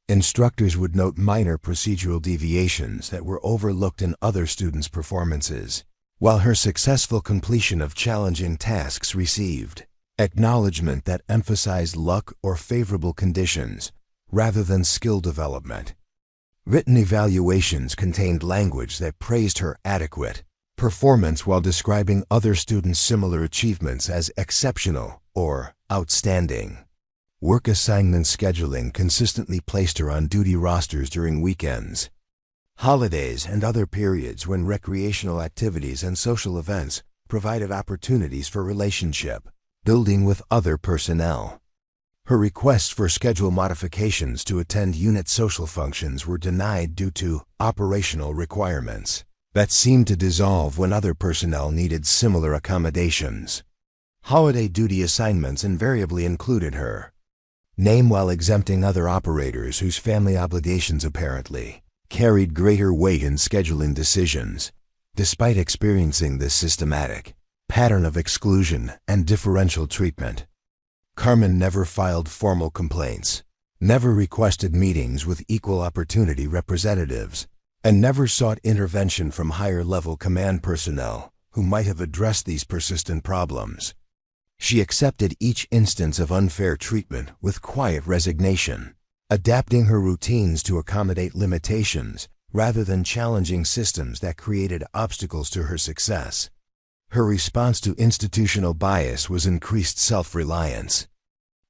Instructors would note minor procedural deviations that were overlooked in other students' performances, while her successful completion of challenging tasks received acknowledgement that emphasized luck or favorable conditions rather than skill development. Written evaluations contained language that praised her adequate performance while describing other students' similar achievements as exceptional or outstanding. Work assignment scheduling consistently placed her on duty rosters during weekends, holidays, and other periods when recreational activities and social events provided opportunities for relationship building with other personnel. Her requests for schedule modifications to attend unit social functions were denied due to operational requirements that seemed to dissolve when other personnel needed similar accommodations. Holiday duty assignments invariably included her name while exempting other operators whose family obligations apparently carried greater weight in scheduling decisions. Despite experiencing this systematic pattern of exclusion and differential treatment, Carmen never filed formal complaints, never requested meetings with equal opportunity representatives, and never sought intervention from higher-level command personnel who might have addressed these persistent problems. She accepted each instance of unfair treatment with quiet resignation, adapting her routines to accommodate limitations rather than challenging systems that created obstacles to her success. Her response to institutional bias was increased self-reliance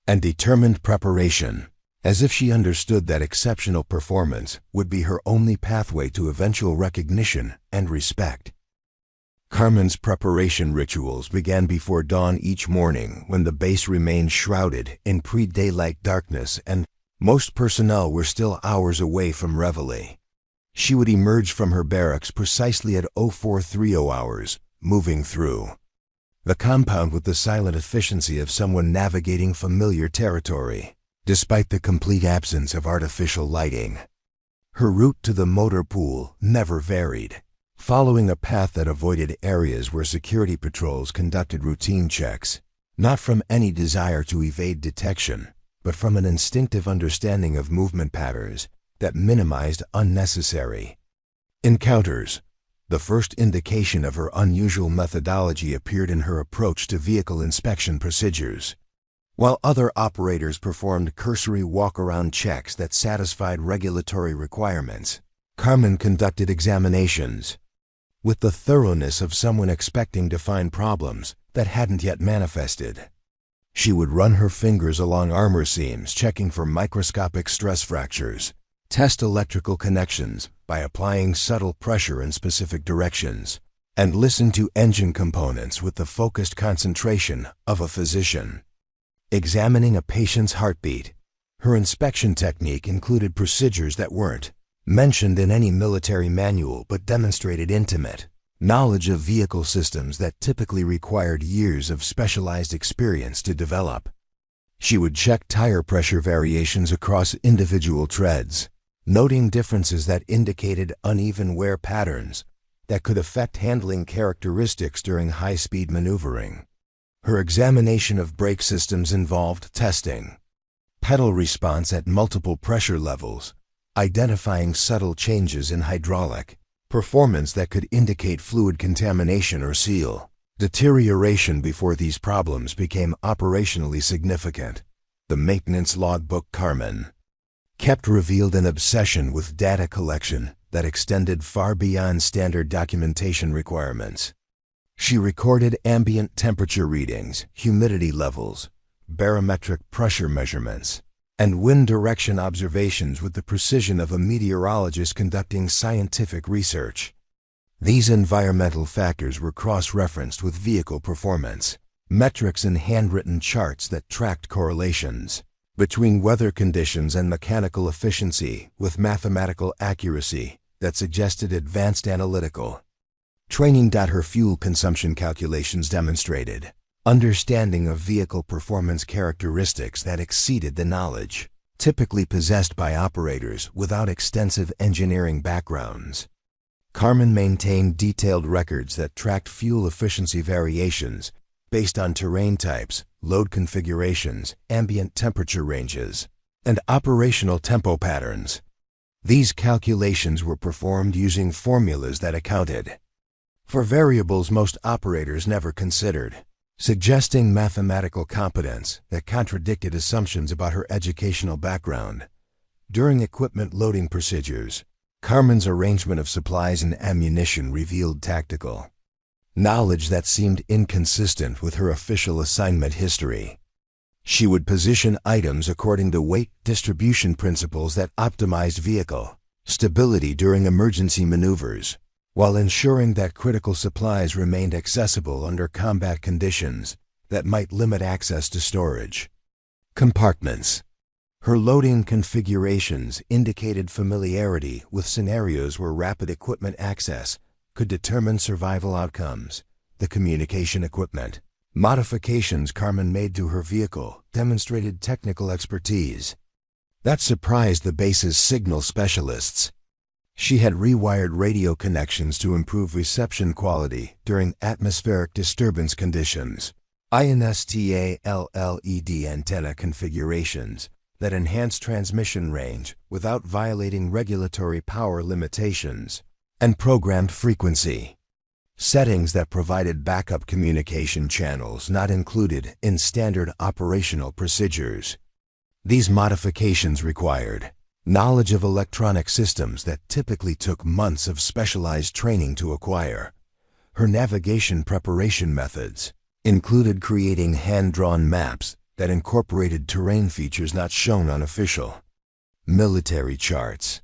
and determined preparation, as if she understood that exceptional performance would be her only pathway to eventual recognition and respect. Carmen's preparation rituals began before dawn each morning when the base remained shrouded in pre-daylight darkness and most personnel were still hours away from reveille. She would emerge from her barracks precisely at 0430 hours, moving through the compound with the silent efficiency of someone navigating familiar territory, despite the complete absence of artificial lighting. Her route to the motor pool never varied, following a path that avoided areas where security patrols conducted routine checks, not from any desire to evade detection, but from an instinctive understanding of movement patterns that minimized unnecessary encounters. The first indication of her unusual methodology appeared in her approach to vehicle inspection procedures. While other operators performed cursory walk-around checks that satisfied regulatory requirements, Carmen conducted examinations with the thoroughness of someone expecting to find problems that hadn't yet manifested. She would run her fingers along armor seams, checking for microscopic stress fractures, test electrical connections by applying subtle pressure in specific directions, and listen to engine components with the focused concentration of a physician. Examining a patient's heartbeat, her inspection technique included procedures that weren't mentioned in any military manual but demonstrated intimate knowledge of vehicle systems that typically required years of specialized experience to develop. She would check tire pressure variations across individual treads, noting differences that indicated uneven wear patterns that could affect handling characteristics during high-speed maneuvering. Her examination of brake systems involved testing pedal response at multiple pressure levels, identifying subtle changes in hydraulic performance that could indicate fluid contamination or seal deterioration before these problems became operationally significant. The maintenance logbook Carmen kept revealed an obsession with data collection that extended far beyond standard documentation requirements. She recorded ambient temperature readings, humidity levels, barometric pressure measurements, and wind direction observations with the precision of a meteorologist conducting scientific research. These environmental factors were cross-referenced with vehicle performance metrics and handwritten charts that tracked correlations between weather conditions and mechanical efficiency with mathematical accuracy that suggested advanced analytical training. Her fuel consumption calculations demonstrated understanding of vehicle performance characteristics that exceeded the knowledge typically possessed by operators without extensive engineering backgrounds. Carmen maintained detailed records that tracked fuel efficiency variations based on terrain types, load configurations, ambient temperature ranges, and operational tempo patterns. These calculations were performed using formulas that accounted for variables most operators never considered, suggesting mathematical competence that contradicted assumptions about her educational background. During equipment loading procedures, Carmen's arrangement of supplies and ammunition revealed tactical knowledge that seemed inconsistent with her official assignment history. She would position items according to weight distribution principles that optimized vehicle stability during emergency maneuvers, while ensuring that critical supplies remained accessible under combat conditions that might limit access to storage compartments. Her loading configurations indicated familiarity with scenarios where rapid equipment access could determine survival outcomes. The communication equipment modifications Carmen made to her vehicle demonstrated technical expertise that surprised the base's signal specialists. She had rewired radio connections to improve reception quality during atmospheric disturbance conditions. INSTA LED antenna configurations that enhanced transmission range without violating regulatory power limitations, and programmed frequency settings that provided backup communication channels not included in standard operational procedures. These modifications required knowledge of electronic systems that typically took months of specialized training to acquire. Her navigation preparation methods included creating hand-drawn maps that incorporated terrain features not shown on official military charts.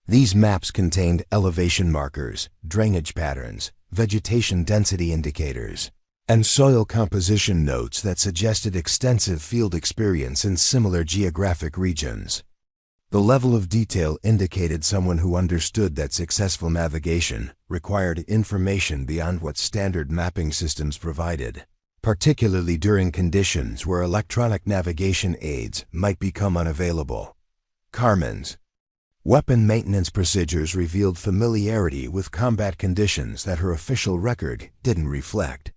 These maps contained elevation markers, drainage patterns, vegetation density indicators, and soil composition notes that suggested extensive field experience in similar geographic regions. The level of detail indicated someone who understood that successful navigation required information beyond what standard mapping systems provided, particularly during conditions where electronic navigation aids might become unavailable. Carmen's weapon maintenance procedures revealed familiarity with combat conditions that her official record didn't reflect.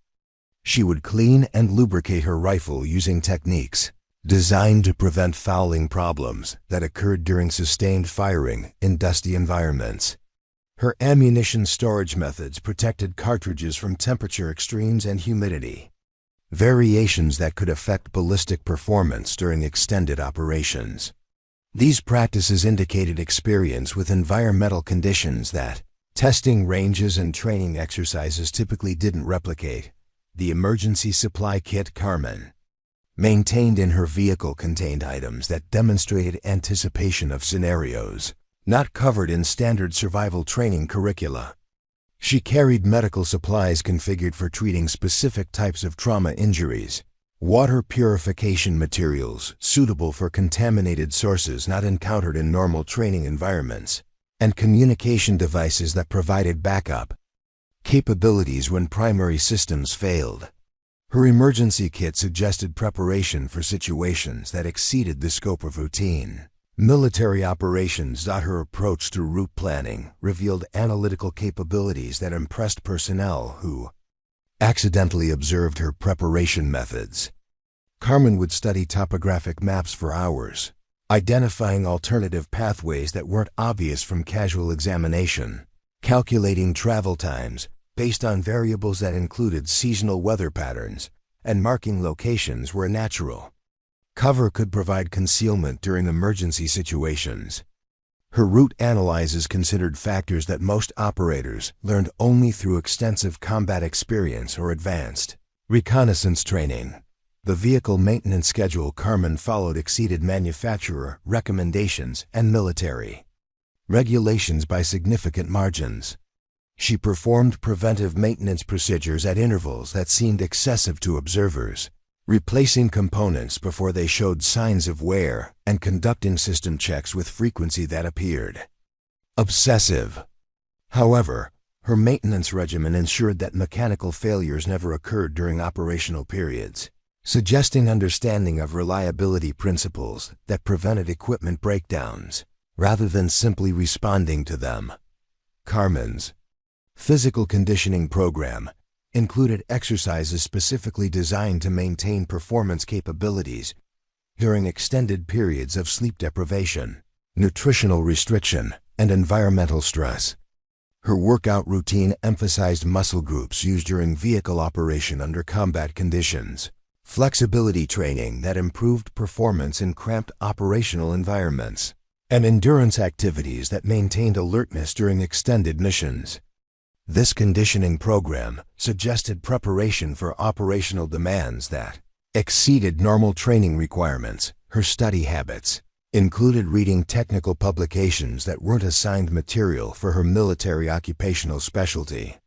She would clean and lubricate her rifle using techniques designed to prevent fouling problems that occurred during sustained firing in dusty environments. Her ammunition storage methods protected cartridges from temperature extremes and humidity, variations that could affect ballistic performance during extended operations. These practices indicated experience with environmental conditions that testing ranges and training exercises typically didn't replicate. The emergency supply kit Carmen maintained in her vehicle contained items that demonstrated anticipation of scenarios not covered in standard survival training curricula. She carried medical supplies configured for treating specific types of trauma injuries, water purification materials suitable for contaminated sources not encountered in normal training environments, and communication devices that provided backup capabilities when primary systems failed. Her emergency kit suggested preparation for situations that exceeded the scope of routine. Military operations. Her approach to route planning revealed analytical capabilities that impressed personnel who accidentally observed her preparation methods. Carmen would study topographic maps for hours, identifying alternative pathways that weren't obvious from casual examination, calculating travel times based on variables that included seasonal weather patterns, and marking locations where natural cover could provide concealment during emergency situations. Her route analyses considered factors that most operators learned only through extensive combat experience or advanced reconnaissance training. The vehicle maintenance schedule Carmen followed exceeded manufacturer recommendations and military regulations by significant margins. She performed preventive maintenance procedures at intervals that seemed excessive to observers, replacing components before they showed signs of wear and conducting system checks with frequency that appeared obsessive. However, her maintenance regimen ensured that mechanical failures never occurred during operational periods, suggesting understanding of reliability principles that prevented equipment breakdowns rather than simply responding to them. Carmen's physical conditioning program included exercises specifically designed to maintain performance capabilities during extended periods of sleep deprivation, nutritional restriction, and environmental stress. Her workout routine emphasized muscle groups used during vehicle operation under combat conditions, flexibility training that improved performance in cramped operational environments, and endurance activities that maintained alertness during extended missions. This conditioning program suggested preparation for operational demands that exceeded normal training requirements. Her study habits included reading technical publications that weren't assigned material for her military occupational specialty.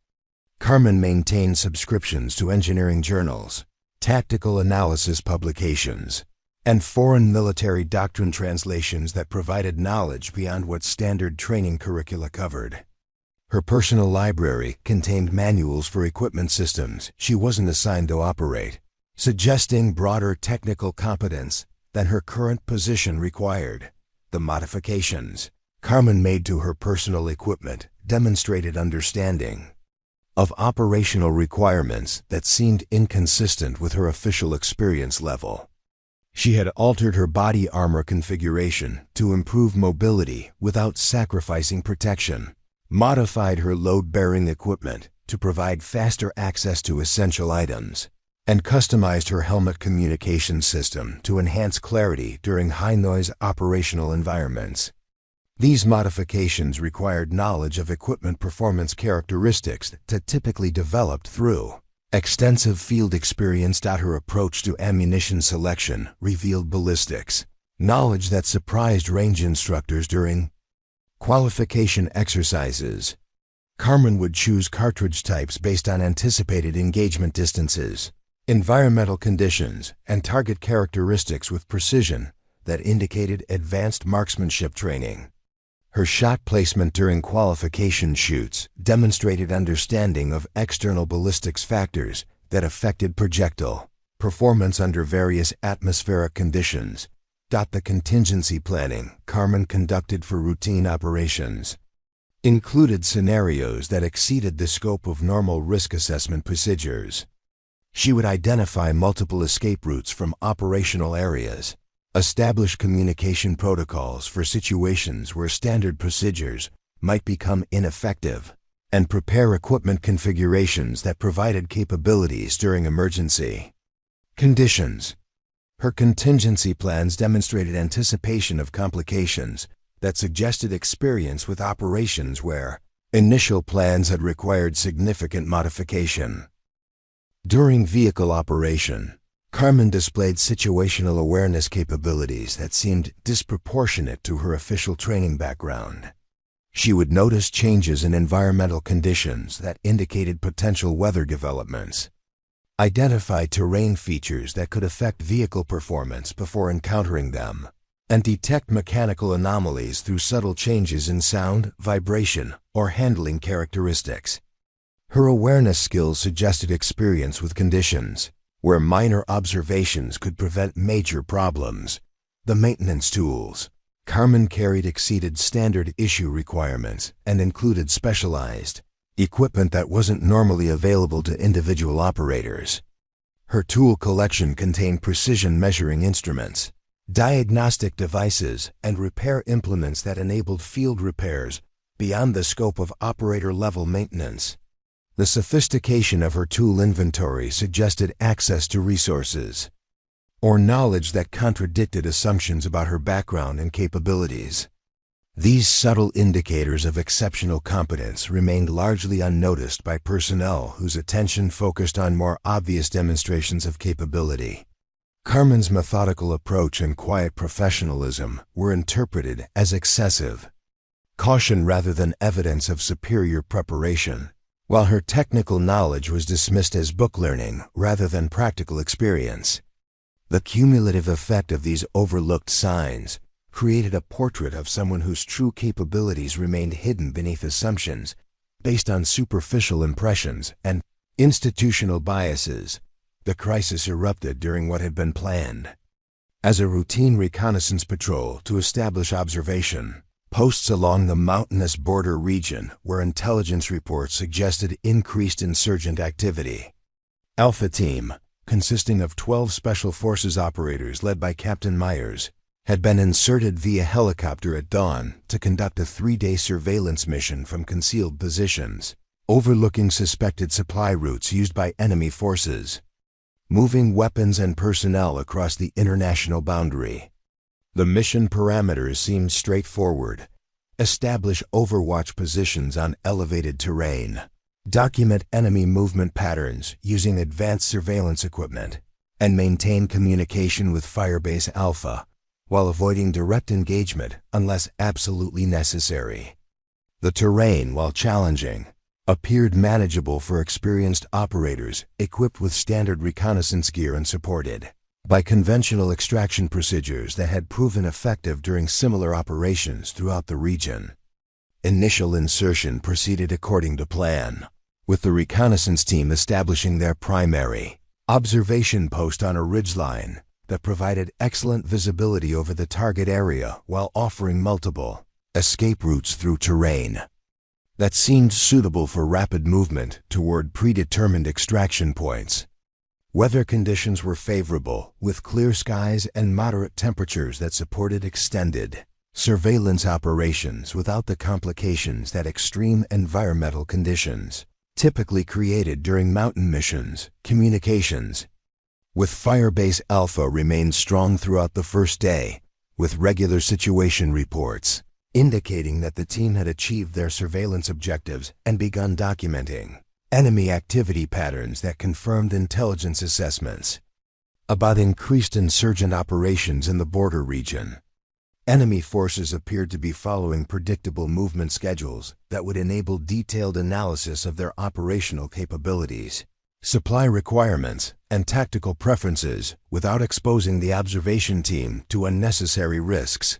Carmen maintained subscriptions to engineering journals, tactical analysis publications, and foreign military doctrine translations that provided knowledge beyond what standard training curricula covered. Her personal library contained manuals for equipment systems she wasn't assigned to operate, suggesting broader technical competence than her current position required. The modifications Carmen made to her personal equipment demonstrated understanding of operational requirements that seemed inconsistent with her official experience level. She had altered her body armor configuration to improve mobility without sacrificing protection, modified her load-bearing equipment to provide faster access to essential items, and customized her helmet communication system to enhance clarity during high-noise operational environments. These modifications required knowledge of equipment performance characteristics that typically developed through extensive field experience. Her approach to ammunition selection revealed ballistics knowledge that surprised range instructors during qualification exercises. Carmen would choose cartridge types based on anticipated engagement distances, environmental conditions, and target characteristics with precision that indicated advanced marksmanship training. Her shot placement during qualification shoots demonstrated understanding of external ballistics factors that affected projectile performance under various atmospheric conditions. The contingency planning Carmen conducted for routine operations included scenarios that exceeded the scope of normal risk assessment procedures. She would identify multiple escape routes from operational areas, establish communication protocols for situations where standard procedures might become ineffective, and prepare equipment configurations that provided capabilities during emergency conditions. Her contingency plans demonstrated anticipation of complications that suggested experience with operations where initial plans had required significant modification. During vehicle operation, Carmen displayed situational awareness capabilities that seemed disproportionate to her official training background. She would notice changes in environmental conditions that indicated potential weather developments, identify terrain features that could affect vehicle performance before encountering them, and detect mechanical anomalies through subtle changes in sound, vibration, or handling characteristics. Her awareness skills suggested experience with conditions where minor observations could prevent major problems. The maintenance tools Carmen carried exceeded standard issue requirements and included specialized equipment that wasn't normally available to individual operators. Her tool collection contained precision measuring instruments, diagnostic devices, and repair implements that enabled field repairs beyond the scope of operator-level maintenance. The sophistication of her tool inventory suggested access to resources or knowledge that contradicted assumptions about her background and capabilities. These subtle indicators of exceptional competence remained largely unnoticed by personnel whose attention focused on more obvious demonstrations of capability. Carmen's methodical approach and quiet professionalism were interpreted as excessive caution rather than evidence of superior preparation, while her technical knowledge was dismissed as book learning rather than practical experience. The cumulative effect of these overlooked signs created a portrait of someone whose true capabilities remained hidden beneath assumptions based on superficial impressions and institutional biases. The crisis erupted during what had been planned as a routine reconnaissance patrol to establish observation posts along the mountainous border region where intelligence reports suggested increased insurgent activity. Alpha Team, consisting of 12 Special Forces operators led by Captain Myers, had been inserted via helicopter at dawn to conduct a 3-day surveillance mission from concealed positions, overlooking suspected supply routes used by enemy forces, moving weapons and personnel across the international boundary. The mission parameters seemed straightforward. Establish overwatch positions on elevated terrain. Document enemy movement patterns using advanced surveillance equipment. And maintain communication with Firebase Alpha while avoiding direct engagement unless absolutely necessary. The terrain, while challenging, appeared manageable for experienced operators equipped with standard reconnaissance gear and supported by conventional extraction procedures that had proven effective during similar operations throughout the region. Initial insertion proceeded according to plan, with the reconnaissance team establishing their primary observation post on a ridgeline that provided excellent visibility over the target area while offering multiple escape routes through terrain that seemed suitable for rapid movement toward predetermined extraction points. Weather conditions were favorable, with clear skies and moderate temperatures that supported extended surveillance operations without the complications that extreme environmental conditions typically created during mountain missions. Communications with Firebase Alpha remained strong throughout the first day, with regular situation reports indicating that the team had achieved their surveillance objectives and begun documenting enemy activity patterns that confirmed intelligence assessments about increased insurgent operations in the border region. Enemy forces appeared to be following predictable movement schedules that would enable detailed analysis of their operational capabilities, supply requirements, and tactical preferences without exposing the observation team to unnecessary risks.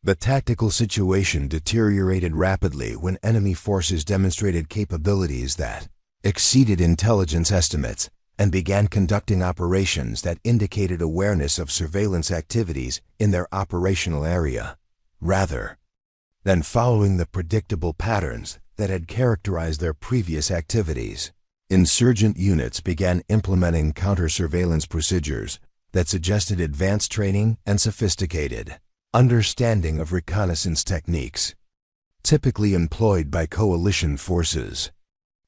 The tactical situation deteriorated rapidly when enemy forces demonstrated capabilities that exceeded intelligence estimates and began conducting operations that indicated awareness of surveillance activities in their operational area, rather than following the predictable patterns that had characterized their previous activities. Insurgent units began implementing counter-surveillance procedures that suggested advanced training and sophisticated understanding of reconnaissance techniques typically employed by coalition forces.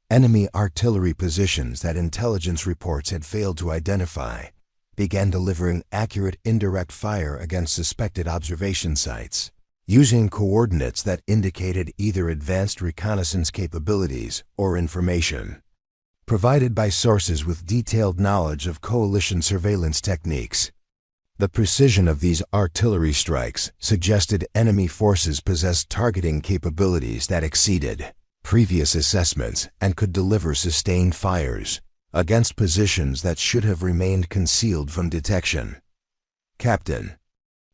Enemy artillery positions that intelligence reports had failed to identify began delivering accurate indirect fire against suspected observation sites, using coordinates that indicated either advanced reconnaissance capabilities or information provided by sources with detailed knowledge of coalition surveillance techniques. The precision of these artillery strikes suggested enemy forces possessed targeting capabilities that exceeded previous assessments and could deliver sustained fires against positions that should have remained concealed from detection. Captain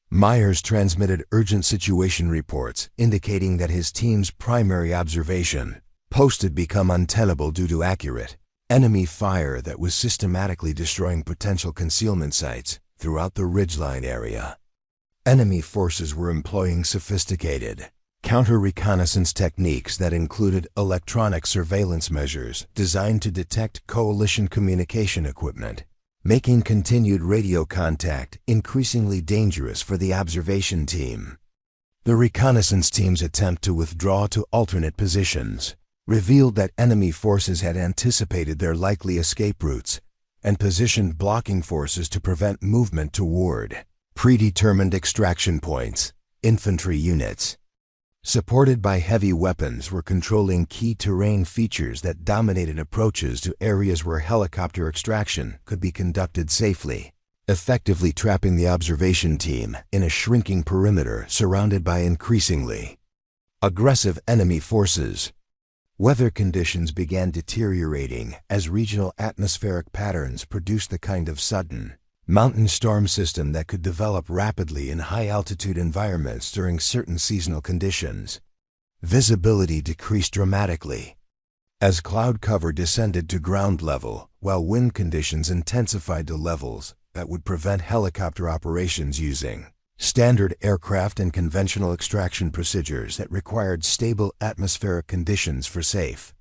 Myers transmitted urgent situation reports indicating that his team's primary observation post had become untenable due to accurate enemy fire that was systematically destroying potential concealment sites throughout the ridgeline area. Enemy forces were employing sophisticated counter-reconnaissance techniques that included electronic surveillance measures designed to detect coalition communication equipment, making continued radio contact increasingly dangerous for the observation team. The reconnaissance team's attempt to withdraw to alternate positions revealed that enemy forces had anticipated their likely escape routes and positioned blocking forces to prevent movement toward predetermined extraction points. Infantry units, supported by heavy weapons, were controlling key terrain features that dominated approaches to areas where helicopter extraction could be conducted safely, effectively trapping the observation team in a shrinking perimeter surrounded by increasingly aggressive enemy forces. Weather conditions began deteriorating as regional atmospheric patterns produced the kind of sudden mountain storm system that could develop rapidly in high-altitude environments during certain seasonal conditions. Visibility decreased dramatically as cloud cover descended to ground level, while wind conditions intensified to levels that would prevent helicopter operations using standard aircraft and conventional extraction procedures that required stable atmospheric conditions for safe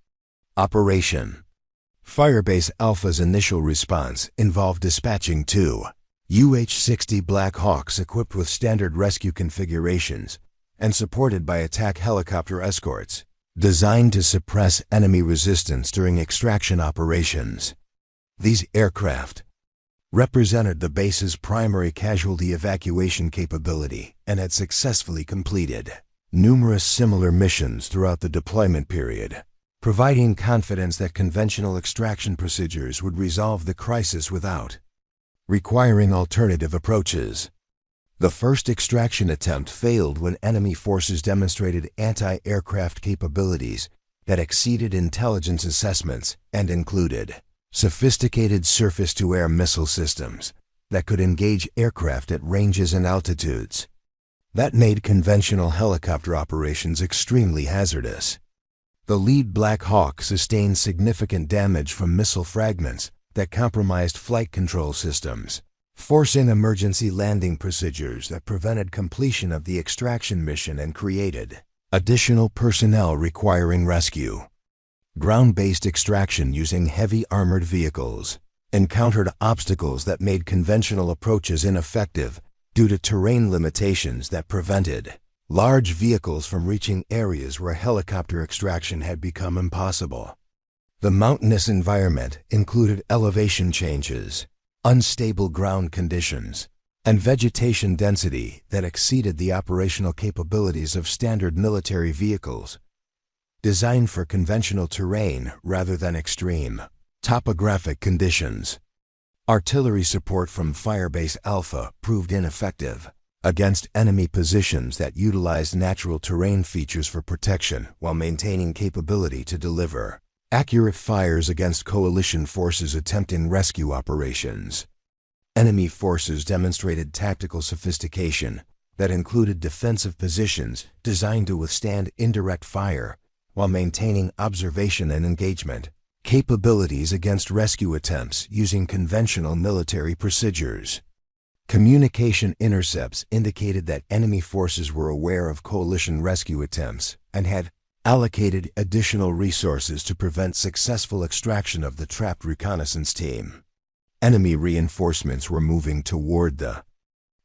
operation. Firebase Alpha's initial response involved dispatching two UH-60 Black Hawks equipped with standard rescue configurations and supported by attack helicopter escorts, designed to suppress enemy resistance during extraction operations. These aircraft represented the base's primary casualty evacuation capability and had successfully completed numerous similar missions throughout the deployment period, providing confidence that conventional extraction procedures would resolve the crisis without requiring alternative approaches. The first extraction attempt failed when enemy forces demonstrated anti-aircraft capabilities that exceeded intelligence assessments and included sophisticated surface-to-air missile systems that could engage aircraft at ranges and altitudes that made conventional helicopter operations extremely hazardous. The lead Black Hawk sustained significant damage from missile fragments that compromised flight control systems, forcing emergency landing procedures that prevented completion of the extraction mission and created additional personnel requiring rescue. Ground-based extraction using heavy armored vehicles encountered obstacles that made conventional approaches ineffective due to terrain limitations that prevented large vehicles from reaching areas where helicopter extraction had become impossible. The mountainous environment included elevation changes, unstable ground conditions, and vegetation density that exceeded the operational capabilities of standard military vehicles, designed for conventional terrain rather than extreme topographic conditions. Artillery support from Firebase Alpha proved ineffective against enemy positions that utilized natural terrain features for protection while maintaining capability to deliver accurate fires against coalition forces attempting rescue operations. Enemy forces demonstrated tactical sophistication that included defensive positions designed to withstand indirect fire while maintaining observation and engagement capabilities against rescue attempts using conventional military procedures. Communication intercepts indicated that enemy forces were aware of coalition rescue attempts and had allocated additional resources to prevent successful extraction of the trapped reconnaissance team. Enemy reinforcements were moving toward the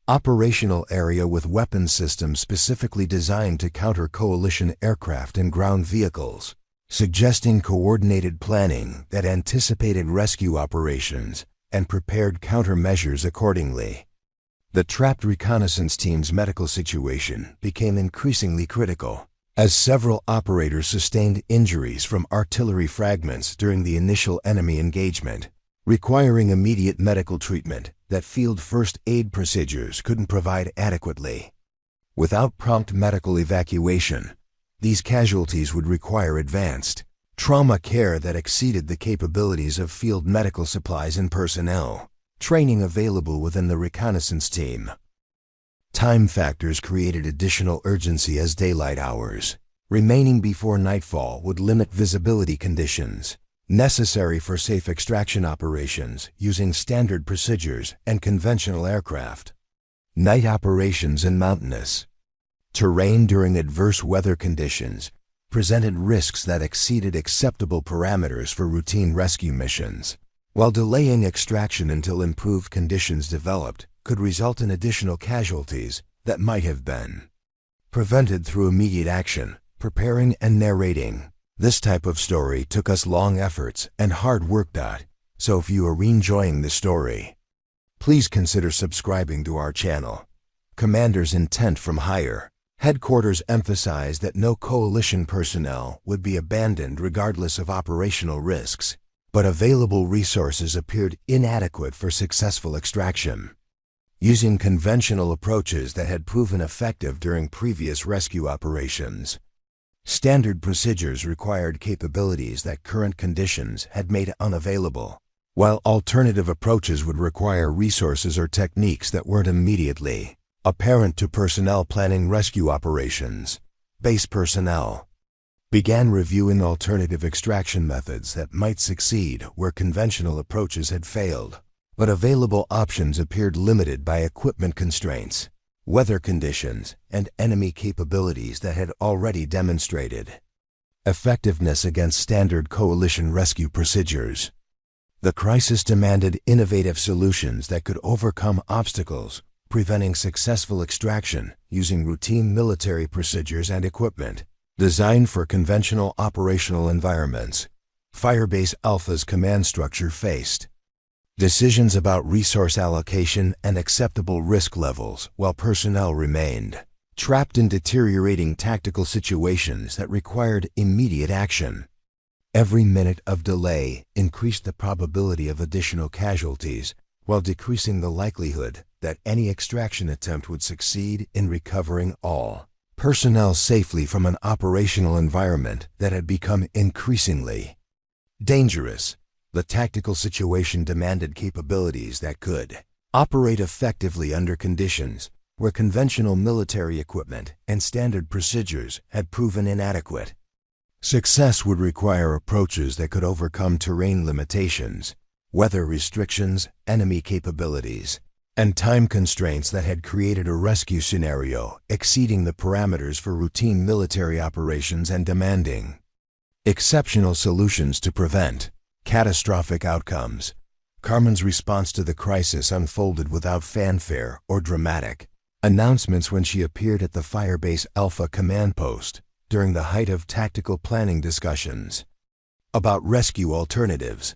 operational area with weapon systems specifically designed to counter coalition aircraft and ground vehicles, suggesting coordinated planning that anticipated rescue operations and prepared countermeasures accordingly. The trapped reconnaissance team's medical situation became increasingly critical, as several operators sustained injuries from artillery fragments during the initial enemy engagement, requiring immediate medical treatment that field first aid procedures couldn't provide adequately. Without prompt medical evacuation, these casualties would require advanced trauma care that exceeded the capabilities of field medical supplies and personnel training available within the reconnaissance team. Time factors created additional urgency as daylight hours remaining before nightfall would limit visibility conditions, necessary for safe extraction operations using standard procedures and conventional aircraft. Night operations in mountainous terrain during adverse weather conditions presented risks that exceeded acceptable parameters for routine rescue missions, while delaying extraction until improved conditions developed could result in additional casualties that might have been prevented through immediate action. Preparing and narrating this type of story took us long efforts and hard work. So if you are enjoying the story, please consider subscribing to our channel. Commander's intent from higher headquarters emphasized that no coalition personnel would be abandoned regardless of operational risks, but available resources appeared inadequate for successful extraction. Using conventional approaches that had proven effective during previous rescue operations, standard procedures required capabilities that current conditions had made unavailable, while alternative approaches would require resources or techniques that weren't immediately apparent to personnel planning rescue operations. Base personnel began reviewing alternative extraction methods that might succeed where conventional approaches had failed, but available options appeared limited by equipment constraints, weather conditions, and enemy capabilities that had already demonstrated effectiveness against standard coalition rescue procedures. The crisis demanded innovative solutions that could overcome obstacles preventing successful extraction using routine military procedures and equipment designed for conventional operational environments. Firebase Alpha's command structure faced decisions about resource allocation and acceptable risk levels while personnel remained trapped in deteriorating tactical situations that required immediate action. Every minute of delay increased the probability of additional casualties while decreasing the likelihood that any extraction attempt would succeed in recovering all personnel safely from an operational environment that had become increasingly dangerous. The tactical situation demanded capabilities that could operate effectively under conditions where conventional military equipment and standard procedures had proven inadequate. Success would require approaches that could overcome terrain limitations, weather restrictions, enemy capabilities, and time constraints that had created a rescue scenario exceeding the parameters for routine military operations and demanding exceptional solutions to prevent catastrophic outcomes. Carmen's response to the crisis unfolded without fanfare or dramatic announcements when she appeared at the Firebase Alpha command post during the height of tactical planning discussions about rescue alternatives.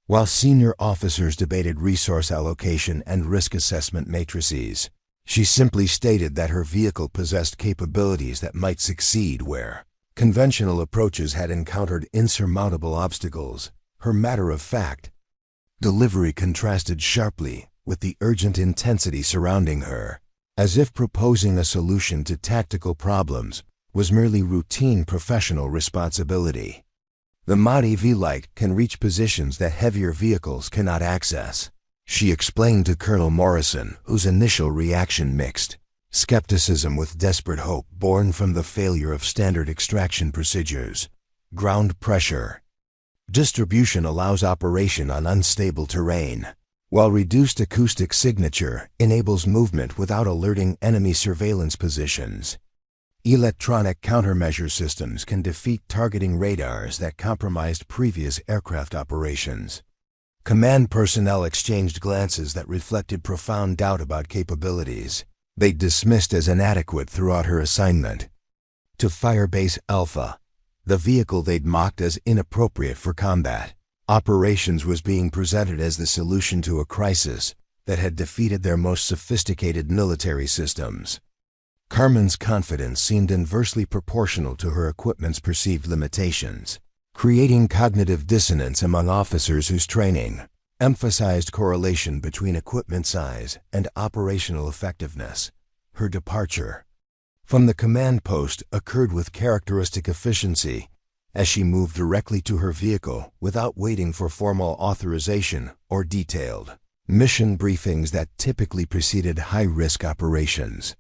While senior officers debated resource allocation and risk assessment matrices, she simply stated that her vehicle possessed capabilities that might succeed where conventional approaches had encountered insurmountable obstacles. Her matter-of-fact delivery contrasted sharply with the urgent intensity surrounding her, as if proposing a solution to tactical problems was merely routine professional responsibility. The Mod-EV Light can reach positions that heavier vehicles cannot access, she explained to Colonel Morrison, whose initial reaction mixed skepticism with desperate hope born from the failure of standard extraction procedures. Ground pressure distribution allows operation on unstable terrain, while reduced acoustic signature enables movement without alerting enemy surveillance positions. Electronic countermeasure systems can defeat targeting radars that compromised previous aircraft operations. Command personnel exchanged glances that reflected profound doubt about capabilities they dismissed as inadequate throughout her assignment. To Firebase Alpha, the vehicle they'd mocked as inappropriate for combat operations was being presented as the solution to a crisis that had defeated their most sophisticated military systems. Carmen's confidence seemed inversely proportional to her equipment's perceived limitations, creating cognitive dissonance among officers whose training emphasized correlation between equipment size and operational effectiveness. Her departure from the command post occurred with characteristic efficiency as she moved directly to her vehicle without waiting for formal authorization or detailed mission briefings that typically preceded high-risk operations.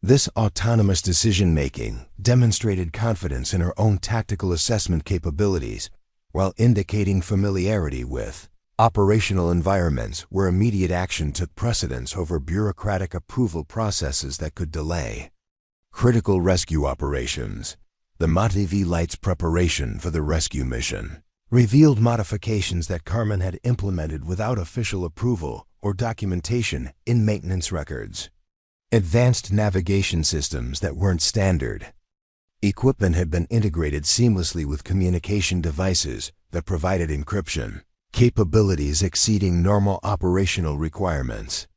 This autonomous decision-making demonstrated confidence in her own tactical assessment capabilities while indicating familiarity with operational environments where immediate action took precedence over bureaucratic approval processes that could delay critical rescue operations. The MATV Light's preparation for the rescue mission revealed modifications that Carmen had implemented without official approval or documentation in maintenance records. Advanced navigation systems that weren't standard. Equipment had been integrated seamlessly with communication devices that provided encryption capabilities exceeding normal operational requirements.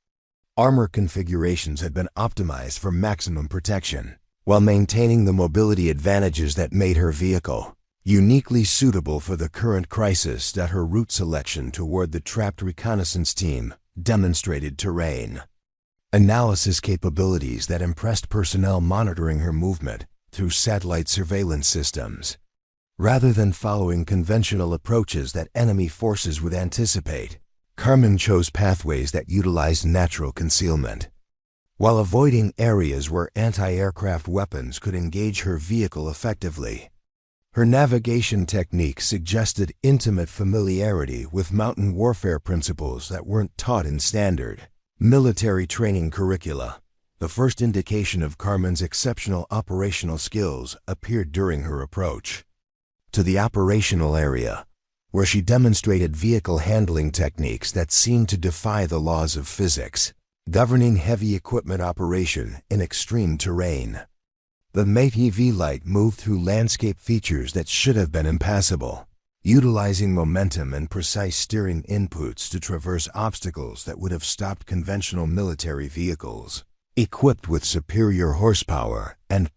Armor configurations had been optimized for maximum protection, while maintaining the mobility advantages that made her vehicle uniquely suitable for the current crisis. That her route selection toward the trapped reconnaissance team demonstrated terrain analysis capabilities that impressed personnel monitoring her movement through satellite surveillance systems. Rather than following conventional approaches that enemy forces would anticipate, Carmen chose pathways that utilized natural concealment, while avoiding areas where anti-aircraft weapons could engage her vehicle effectively. Her navigation techniques suggested intimate familiarity with mountain warfare principles that weren't taught in standard military training curricula. The first indication of Carmen's exceptional operational skills appeared during her approach to the operational area, where she demonstrated vehicle handling techniques that seemed to defy the laws of physics, governing heavy equipment operation in extreme terrain. The MATV Light moved through landscape features that should have been impassable, utilizing momentum and precise steering inputs to traverse obstacles that would have stopped conventional military vehicles. Equipped with superior horsepower and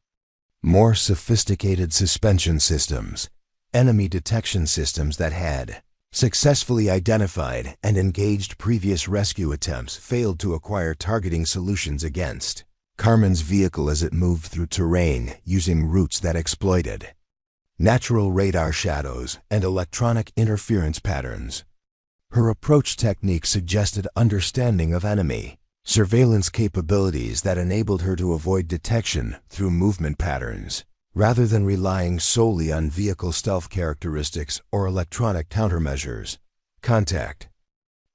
more sophisticated suspension systems, enemy detection systems that had successfully identified and engaged previous rescue attempts failed to acquire targeting solutions against Carmen's vehicle as it moved through terrain using routes that exploited natural radar shadows and electronic interference patterns. Her approach technique suggested understanding of enemy surveillance capabilities that enabled her to avoid detection through movement patterns, rather than relying solely on vehicle stealth characteristics or electronic countermeasures. Contact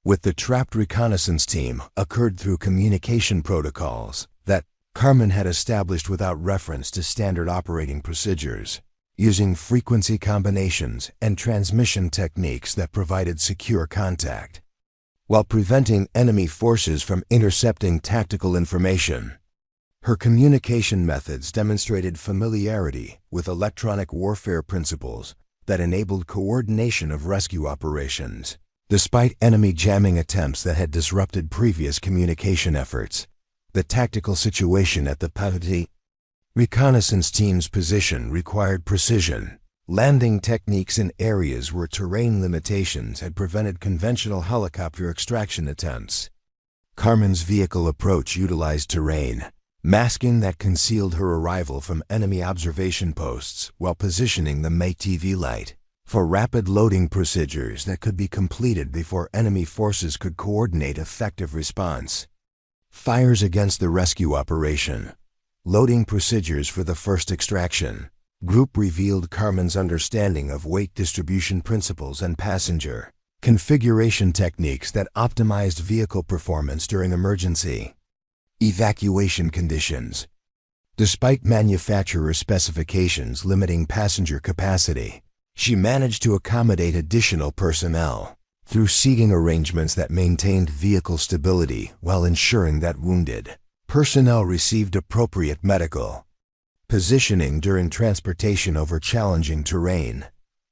with the trapped reconnaissance team occurred through communication protocols that Carmen had established without reference to standard operating procedures, using frequency combinations and transmission techniques that provided secure contact, while preventing enemy forces from intercepting tactical information. Her communication methods demonstrated familiarity with electronic warfare principles that enabled coordination of rescue operations, despite enemy jamming attempts that had disrupted previous communication efforts. The tactical situation at the MATV reconnaissance team's position required precision, landing techniques in areas where terrain limitations had prevented conventional helicopter extraction attempts. Carmen's vehicle approach utilized terrain masking that concealed her arrival from enemy observation posts while positioning the MATV Light for rapid loading procedures that could be completed before enemy forces could coordinate effective response. Fires against the rescue operation. Loading procedures for the first extraction group revealed Carmen's understanding of weight distribution principles and passenger configuration techniques that optimized vehicle performance during emergency evacuation conditions. Despite manufacturer specifications limiting passenger capacity, she managed to accommodate additional personnel through seating arrangements that maintained vehicle stability while ensuring that wounded personnel received appropriate medical positioning during transportation over challenging terrain.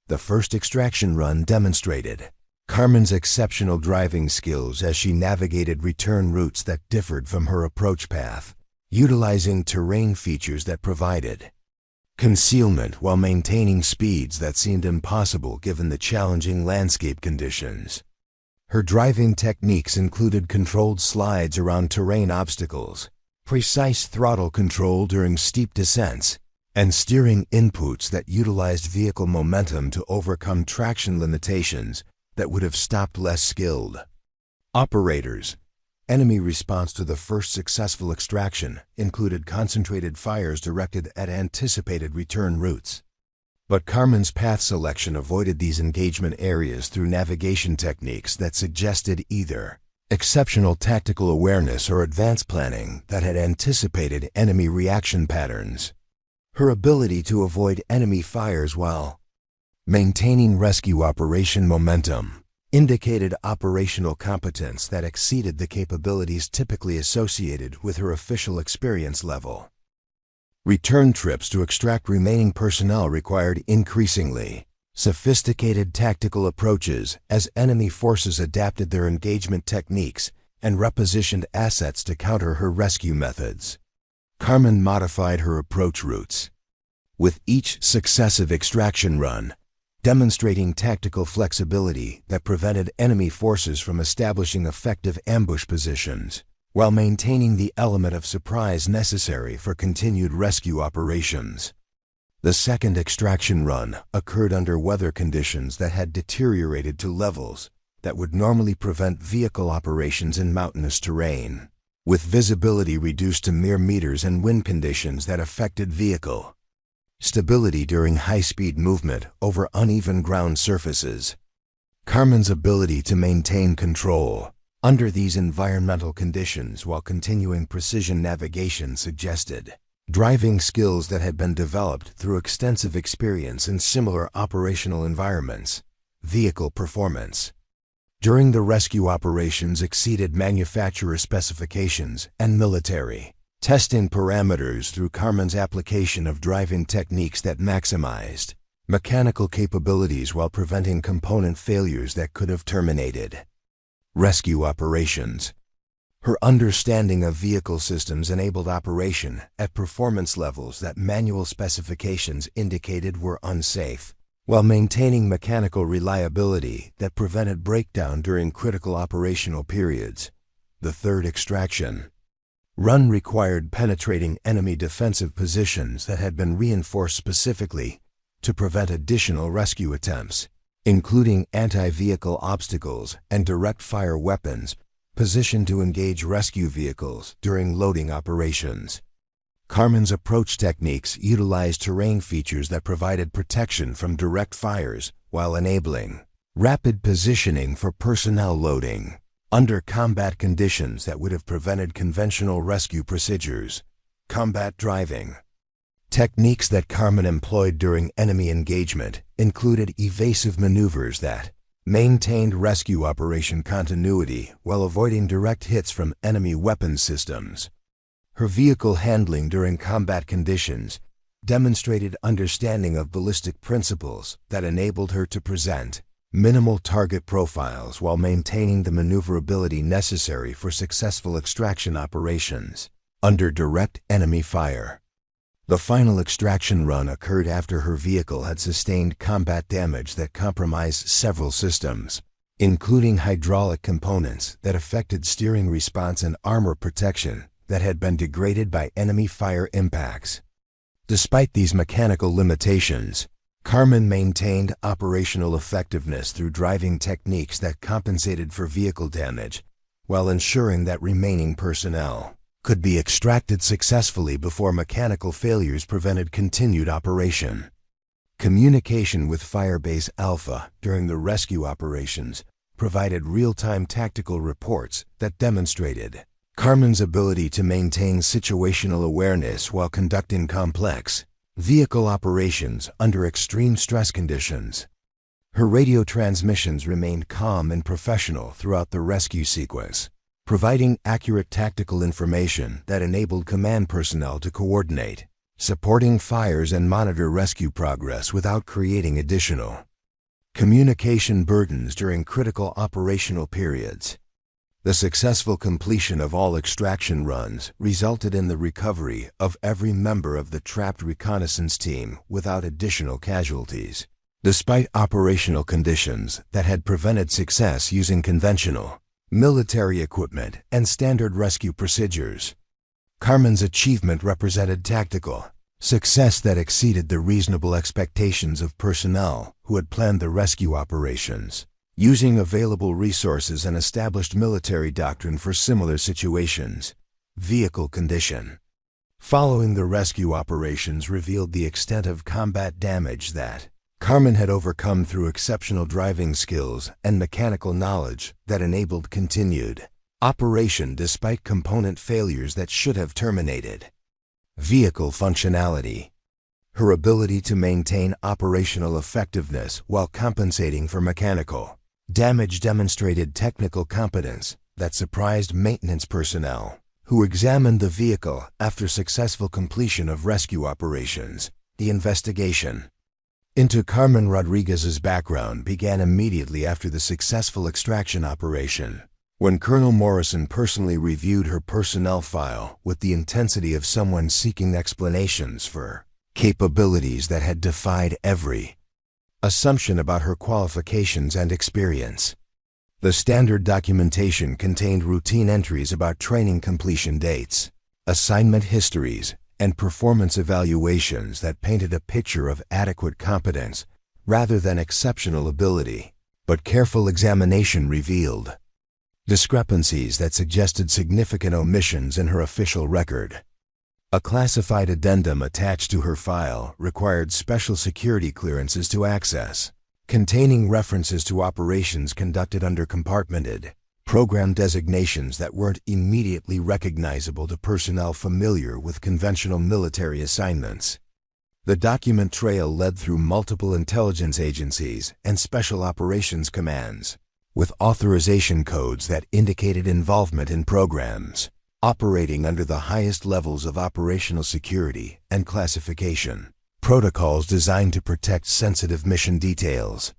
The first extraction run demonstrated Carmen's exceptional driving skills as she navigated return routes that differed from her approach path, utilizing terrain features that provided concealment while maintaining speeds that seemed impossible given the challenging landscape conditions. Her driving techniques included controlled slides around terrain obstacles, precise throttle control during steep descents, and steering inputs that utilized vehicle momentum to overcome traction limitations that would have stopped less skilled operators. Enemy response to the first successful extraction included concentrated fires directed at anticipated return routes. But Carmen's path selection avoided these engagement areas through navigation techniques that suggested either exceptional tactical awareness or advanced planning that had anticipated enemy reaction patterns. Her ability to avoid enemy fires while maintaining rescue operation momentum indicated operational competence that exceeded the capabilities typically associated with her official experience level. Return trips to extract remaining personnel required increasingly sophisticated tactical approaches as enemy forces adapted their engagement techniques and repositioned assets to counter her rescue methods. Carmen modified her approach routes with each successive extraction run, demonstrating tactical flexibility that prevented enemy forces from establishing effective ambush positions, while maintaining the element of surprise necessary for continued rescue operations. The second extraction run occurred under weather conditions that had deteriorated to levels that would normally prevent vehicle operations in mountainous terrain, with visibility reduced to mere meters and wind conditions that affected vehicle stability during high-speed movement over uneven ground surfaces. Carmen's ability to maintain control under these environmental conditions while continuing precision navigation suggested driving skills that had been developed through extensive experience in similar operational environments. Vehicle performance during the rescue operations exceeded manufacturer specifications and military testing parameters through Carmen's application of driving techniques that maximized mechanical capabilities while preventing component failures that could have terminated rescue operations. Her understanding of vehicle systems enabled operation at performance levels that manual specifications indicated were unsafe, while maintaining mechanical reliability that prevented breakdown during critical operational periods. The third extraction run required penetrating enemy defensive positions that had been reinforced specifically to prevent additional rescue attempts, including anti-vehicle obstacles and direct-fire weapons positioned to engage rescue vehicles during loading operations. Carmen's approach techniques utilized terrain features that provided protection from direct fires while enabling rapid positioning for personnel loading under combat conditions that would have prevented conventional rescue procedures. Combat driving techniques that Carmen employed during enemy engagement included evasive maneuvers that maintained rescue operation continuity while avoiding direct hits from enemy weapon systems. Her vehicle handling during combat conditions demonstrated understanding of ballistic principles that enabled her to present minimal target profiles while maintaining the maneuverability necessary for successful extraction operations under direct enemy fire. The final extraction run occurred after her vehicle had sustained combat damage that compromised several systems, including hydraulic components that affected steering response and armor protection that had been degraded by enemy fire impacts. Despite these mechanical limitations, Carmen maintained operational effectiveness through driving techniques that compensated for vehicle damage, while ensuring that remaining personnel could be extracted successfully before mechanical failures prevented continued operation. Communication with Firebase Alpha during the rescue operations provided real-time tactical reports that demonstrated Carmen's ability to maintain situational awareness while conducting complex vehicle operations under extreme stress conditions. Her radio transmissions remained calm and professional throughout the rescue sequence, providing accurate tactical information that enabled command personnel to coordinate, supporting fires and monitor rescue progress without creating additional communication burdens during critical operational periods. The successful completion of all extraction runs resulted in the recovery of every member of the trapped reconnaissance team without additional casualties, despite operational conditions that had prevented success using conventional military equipment and standard rescue procedures. Carmen's achievement represented tactical success that exceeded the reasonable expectations of personnel who had planned the rescue operations, using available resources and established military doctrine for similar situations. Vehicle condition. Following the rescue operations revealed the extent of combat damage that Carmen had overcome through exceptional driving skills and mechanical knowledge that enabled continued operation despite component failures that should have terminated. Vehicle functionality. Her ability to maintain operational effectiveness while compensating for mechanical damage demonstrated technical competence that surprised maintenance personnel who examined the vehicle after successful completion of rescue operations. The investigation into Carmen Rodriguez's background began immediately after the successful extraction operation, when Colonel Morrison personally reviewed her personnel file with the intensity of someone seeking explanations for capabilities that had defied every assumption about her qualifications and experience. The standard documentation contained routine entries about training completion dates, assignment histories, and performance evaluations that painted a picture of adequate competence rather than exceptional ability. But careful examination revealed discrepancies that suggested significant omissions in her official record. A classified addendum attached to her file required special security clearances to access, containing references to operations conducted under compartmented program designations that weren't immediately recognizable to personnel familiar with conventional military assignments. The document trail led through multiple intelligence agencies and special operations commands, with authorization codes that indicated involvement in programs operating under the highest levels of operational security and classification. Protocols designed to protect sensitive mission details.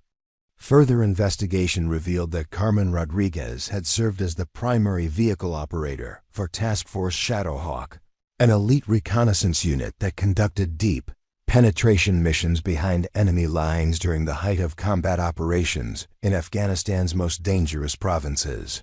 Further investigation revealed that Carmen Rodriguez had served as the primary vehicle operator for Task Force Shadowhawk, an elite reconnaissance unit that conducted deep penetration missions behind enemy lines during the height of combat operations in Afghanistan's most dangerous provinces.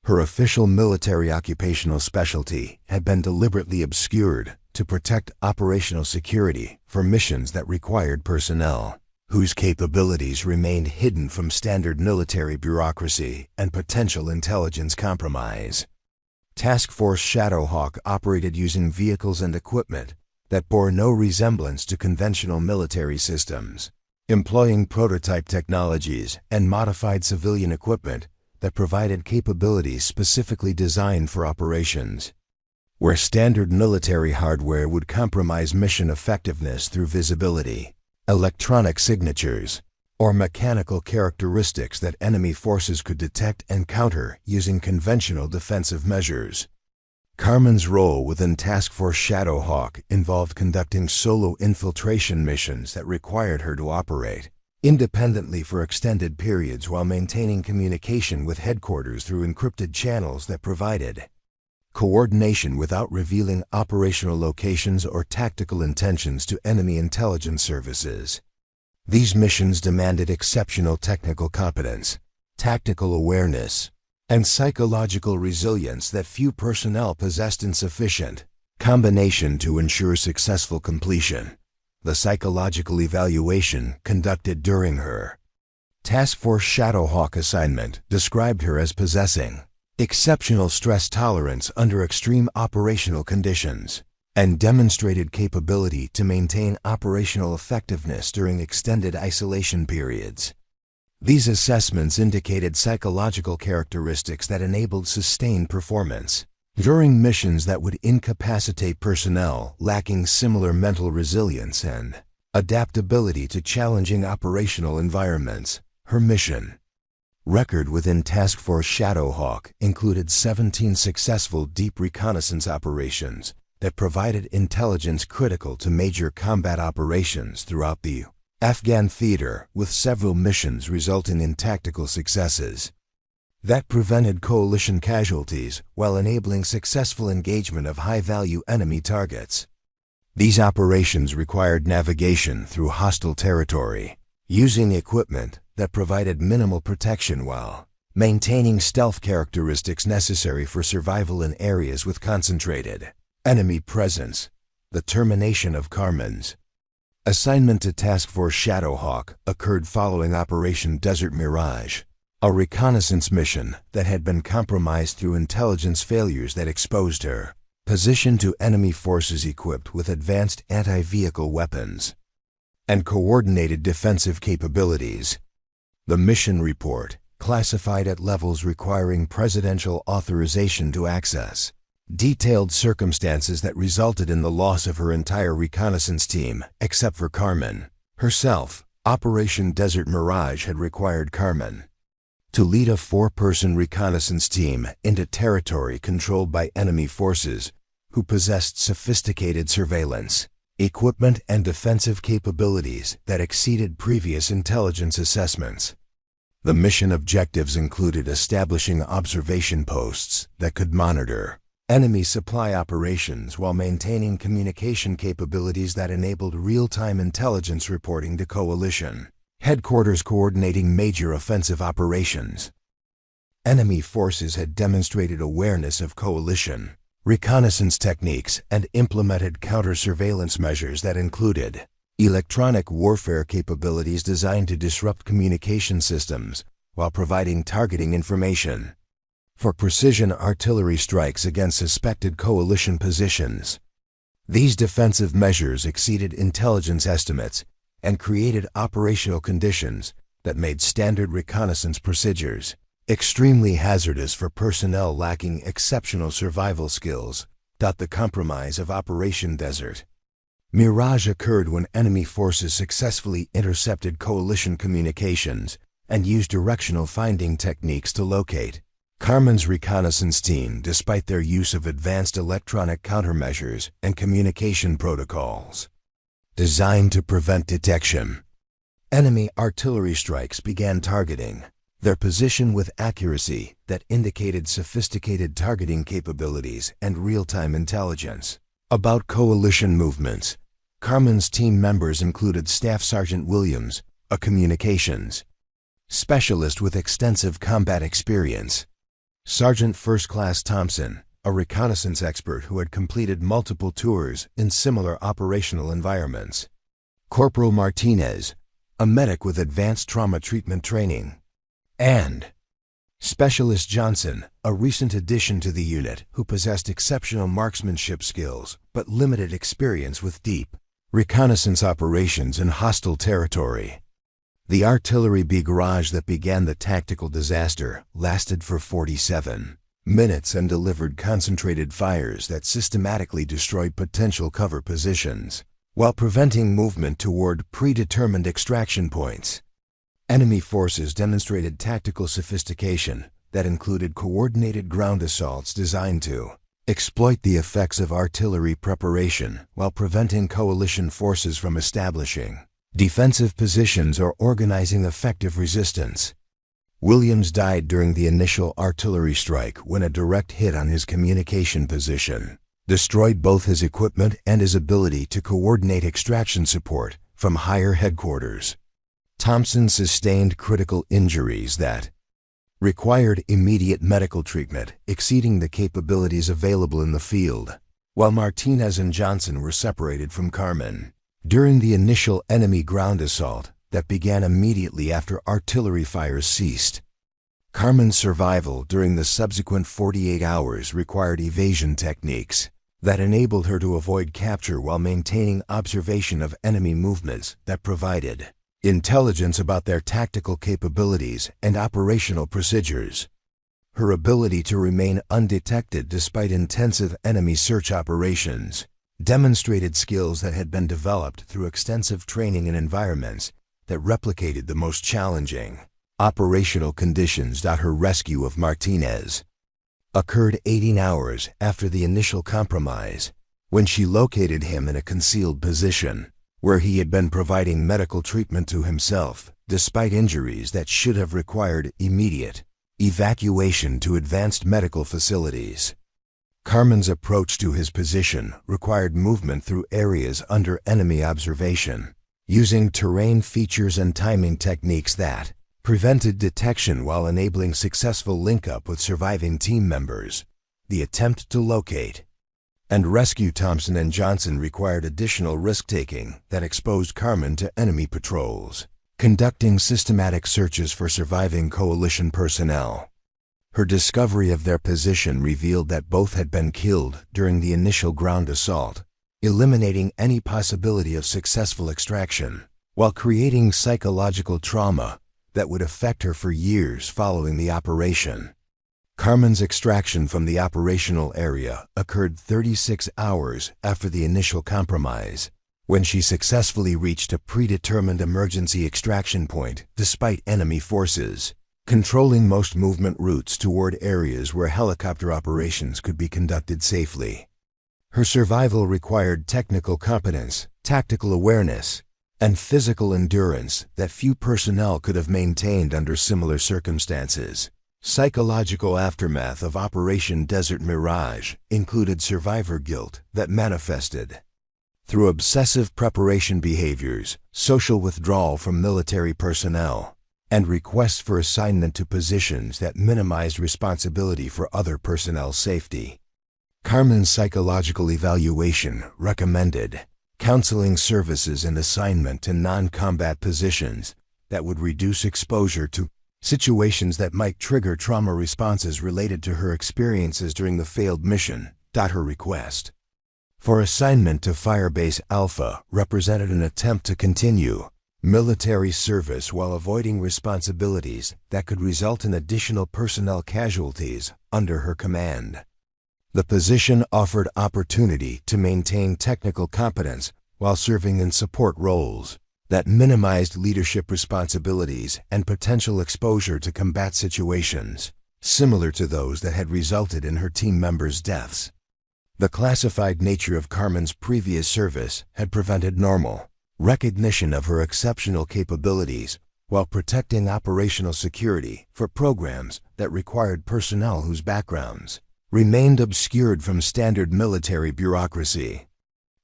Her official military occupational specialty had been deliberately obscured to protect operational security for missions that required personnel whose capabilities remained hidden from standard military bureaucracy and potential intelligence compromise. Task Force Shadowhawk operated using vehicles and equipment that bore no resemblance to conventional military systems, employing prototype technologies and modified civilian equipment that provided capabilities specifically designed for operations. Where standard military hardware would compromise mission effectiveness through visibility, electronic signatures, or mechanical characteristics that enemy forces could detect and counter using conventional defensive measures. Carmen's role within Task Force Shadowhawk involved conducting solo infiltration missions that required her to operate independently for extended periods while maintaining communication with headquarters through encrypted channels that provided coordination without revealing operational locations or tactical intentions to enemy intelligence services. These missions demanded exceptional technical competence, tactical awareness, and psychological resilience that few personnel possessed in sufficient combination to ensure successful completion. The psychological evaluation conducted during her Task Force Shadowhawk assignment described her as possessing exceptional stress tolerance under extreme operational conditions and demonstrated capability to maintain operational effectiveness during extended isolation periods. These assessments indicated psychological characteristics that enabled sustained performance during missions that would incapacitate personnel lacking similar mental resilience and adaptability to challenging operational environments. Her mission record within Task Force Shadowhawk included 17 successful deep reconnaissance operations that provided intelligence critical to major combat operations throughout the Afghan theater, with several missions resulting in tactical successes that prevented coalition casualties while enabling successful engagement of high-value enemy targets. These operations required navigation through hostile territory, using equipment that provided minimal protection while maintaining stealth characteristics necessary for survival in areas with concentrated enemy presence. The termination of Carmen's assignment to Task Force Shadowhawk occurred following Operation Desert Mirage, a reconnaissance mission that had been compromised through intelligence failures that exposed her positioned to enemy forces equipped with advanced anti-vehicle weapons and coordinated defensive capabilities. The mission report, classified at levels requiring presidential authorization to access, detailed circumstances that resulted in the loss of her entire reconnaissance team, except for Carmen herself. Operation Desert Mirage had required Carmen to lead a 4-person reconnaissance team into territory controlled by enemy forces who possessed sophisticated surveillance, equipment, and defensive capabilities that exceeded previous intelligence assessments. The mission objectives included establishing observation posts that could monitor enemy supply operations while maintaining communication capabilities that enabled real-time intelligence reporting to coalition headquarters, coordinating major offensive operations. Enemy forces had demonstrated awareness of coalition reconnaissance techniques and implemented counter-surveillance measures that included electronic warfare capabilities designed to disrupt communication systems while providing targeting information for precision artillery strikes against suspected coalition positions. These defensive measures exceeded intelligence estimates and created operational conditions that made standard reconnaissance procedures extremely hazardous for personnel lacking exceptional survival skills. The compromise of Operation Desert Mirage occurred when enemy forces successfully intercepted coalition communications and used directional finding techniques to locate Carmen's reconnaissance team, despite their use of advanced electronic countermeasures and communication protocols designed to prevent detection. Enemy artillery strikes began targeting their position with accuracy that indicated sophisticated targeting capabilities and real-time intelligence about coalition movements. Carmen's team members included Staff Sergeant Williams, a communications specialist with extensive combat experience; Sergeant First Class Thompson, a reconnaissance expert who had completed multiple tours in similar operational environments; Corporal Martinez, a medic with advanced trauma treatment training; and Specialist Johnson, a recent addition to the unit who possessed exceptional marksmanship skills but limited experience with deep reconnaissance operations in hostile territory. The artillery barrage that began the tactical disaster lasted for 47 minutes and delivered concentrated fires that systematically destroyed potential cover positions while preventing movement toward predetermined extraction points. Enemy forces demonstrated tactical sophistication that included coordinated ground assaults designed to exploit the effects of artillery preparation while preventing coalition forces from establishing defensive positions or organizing effective resistance. Williams died during the initial artillery strike when a direct hit on his communication position destroyed both his equipment and his ability to coordinate extraction support from higher headquarters. Thompson sustained critical injuries that required immediate medical treatment, exceeding the capabilities available in the field, while Martinez and Johnson were separated from Carmen during the initial enemy ground assault that began immediately after artillery fires ceased. Carmen's survival during the subsequent 48 hours required evasion techniques that enabled her to avoid capture while maintaining observation of enemy movements that provided intelligence about their tactical capabilities and operational procedures. Her ability to remain undetected despite intensive enemy search operations demonstrated skills that had been developed through extensive training in environments that replicated the most challenging operational conditions. Her rescue of Martinez occurred 18 hours after the initial compromise, when she located him in a concealed position where he had been providing medical treatment to himself, despite injuries that should have required immediate evacuation to advanced medical facilities. Carmen's approach to his position required movement through areas under enemy observation, using terrain features and timing techniques that prevented detection while enabling successful link-up with surviving team members. The attempt to locate and rescue Thompson and Johnson required additional risk-taking that exposed Carmen to enemy patrols, conducting systematic searches for surviving coalition personnel. Her discovery of their position revealed that both had been killed during the initial ground assault, eliminating any possibility of successful extraction, while creating psychological trauma that would affect her for years following the operation. Carmen's extraction from the operational area occurred 36 hours after the initial compromise, when she successfully reached a predetermined emergency extraction point despite enemy forces, controlling most movement routes toward areas where helicopter operations could be conducted safely. Her survival required technical competence, tactical awareness, and physical endurance that few personnel could have maintained under similar circumstances. Psychological aftermath of Operation Desert Mirage included survivor guilt that manifested through obsessive preparation behaviors, social withdrawal from military personnel, and requests for assignment to positions that minimized responsibility for other personnel's safety. Carmen's psychological evaluation recommended counseling services and assignment to non-combat positions that would reduce exposure to situations that might trigger trauma responses related to her experiences during the failed mission. Her request for assignment to Firebase Alpha represented an attempt to continue military service while avoiding responsibilities that could result in additional personnel casualties under her command. The position offered opportunity to maintain technical competence while serving in support roles that minimized leadership responsibilities and potential exposure to combat situations, similar to those that had resulted in her team members' deaths. The classified nature of Carmen's previous service had prevented normal recognition of her exceptional capabilities while protecting operational security for programs that required personnel whose backgrounds remained obscured from standard military bureaucracy.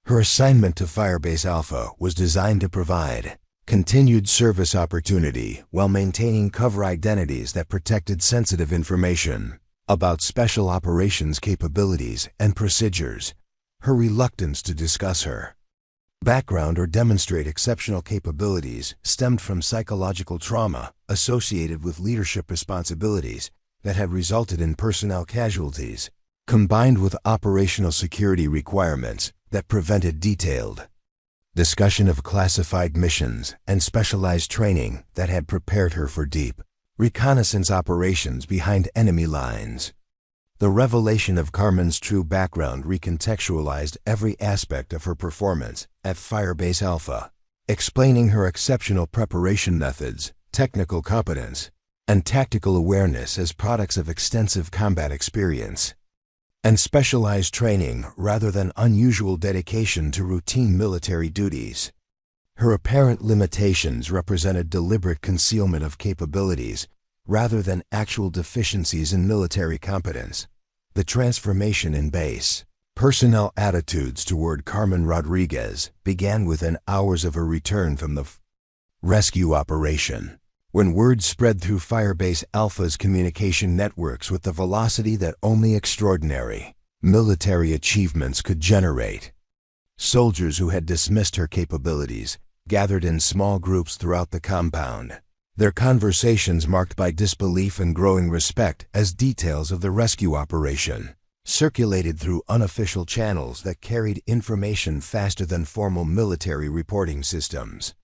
Her assignment to Firebase Alpha was designed to provide continued service opportunity while maintaining cover identities that protected sensitive information about special operations capabilities and procedures. Her reluctance to discuss her background or demonstrate exceptional capabilities stemmed from psychological trauma associated with leadership responsibilities that had resulted in personnel casualties, combined with operational security requirements that prevented detailed discussion of classified missions and specialized training that had prepared her for deep reconnaissance operations behind enemy lines. The revelation of Carmen's true background recontextualized every aspect of her performance at Firebase Alpha, explaining her exceptional preparation methods, technical competence, and tactical awareness as products of extensive combat experience and specialized training rather than unusual dedication to routine military duties. Her apparent limitations represented deliberate concealment of capabilities rather than actual deficiencies in military competence. The transformation in base personnel attitudes toward Carmen Rodriguez began within hours of her return from the rescue operation, when word spread through Firebase Alpha's communication networks with the velocity that only extraordinary military achievements could generate. Soldiers who had dismissed her capabilities gathered in small groups throughout the compound, their conversations marked by disbelief and growing respect as details of the rescue operation circulated through unofficial channels that carried information faster than formal military reporting systems.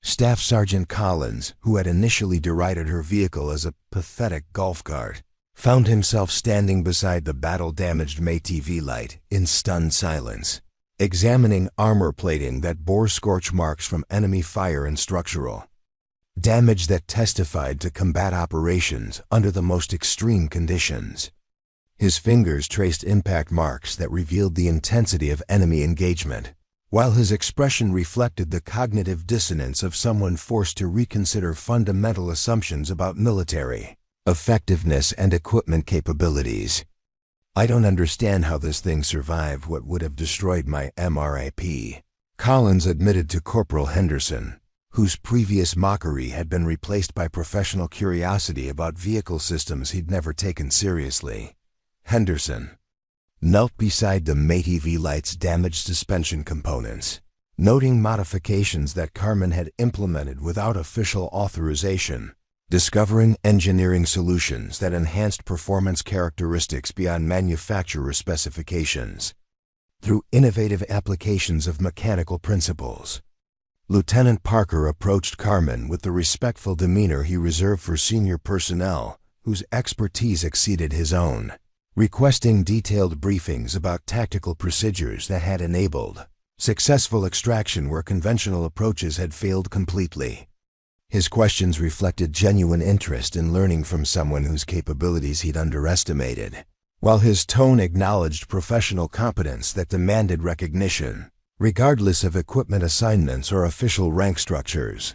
Staff Sergeant Collins, who had initially derided her vehicle as a pathetic golf cart, found himself standing beside the battle-damaged MATV light in stunned silence, examining armor plating that bore scorch marks from enemy fire and structural damage that testified to combat operations under the most extreme conditions. His fingers traced impact marks that revealed the intensity of enemy engagement, while his expression reflected the cognitive dissonance of someone forced to reconsider fundamental assumptions about military effectiveness and equipment capabilities. "I don't understand how this thing survived what would have destroyed my MRAP," Collins admitted to Corporal Henderson, whose previous mockery had been replaced by professional curiosity about vehicle systems he'd never taken seriously. Henderson knelt beside the MATV light's damaged suspension components, noting modifications that Carmen had implemented without official authorization discovering engineering solutions that enhanced performance characteristics beyond manufacturer specifications. Through innovative applications of mechanical principles, Lieutenant Parker approached Carmen with the respectful demeanor he reserved for senior personnel whose expertise exceeded his own, requesting detailed briefings about tactical procedures that had enabled successful extraction where conventional approaches had failed completely. His questions reflected genuine interest in learning from someone whose capabilities he'd underestimated, while his tone acknowledged professional competence that demanded recognition, regardless of equipment assignments or official rank structures.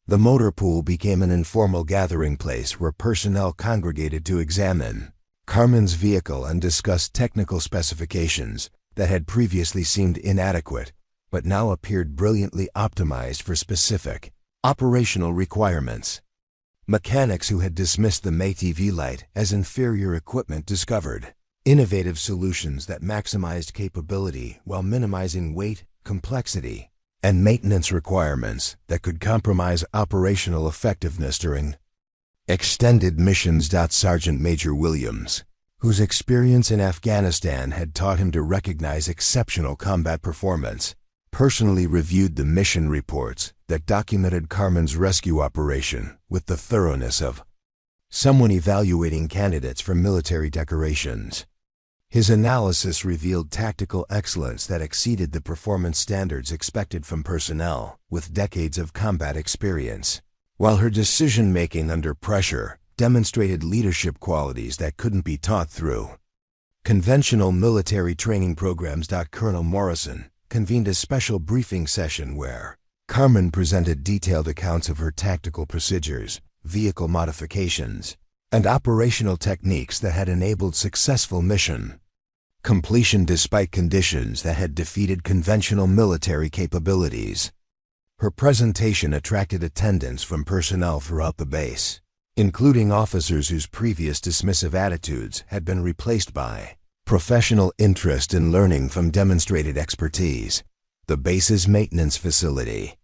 The motor pool became an informal gathering place where personnel congregated to examine Carmen's vehicle and discuss technical specifications that had previously seemed inadequate, but now appeared brilliantly optimized for specific operational requirements. Mechanics who had dismissed the MATV light as inferior equipment discovered innovative solutions that maximized capability while minimizing weight, complexity, and maintenance requirements that could compromise operational effectiveness during extended missions. Sergeant Major Williams, whose experience in Afghanistan had taught him to recognize exceptional combat performance, personally reviewed the mission reports that documented Carmen's rescue operation with the thoroughness of someone evaluating candidates for military decorations. His analysis revealed tactical excellence that exceeded the performance standards expected from personnel with decades of combat experience, while her decision-making under pressure demonstrated leadership qualities that couldn't be taught through conventional military training programs. Colonel Morrison convened a special briefing session where Carmen presented detailed accounts of her tactical procedures, vehicle modifications, and operational techniques that had enabled successful mission completion despite conditions that had defeated conventional military capabilities. Her presentation attracted attendance from personnel throughout the base, including officers whose previous dismissive attitudes had been replaced by professional interest in learning from demonstrated expertise. The base's maintenance facility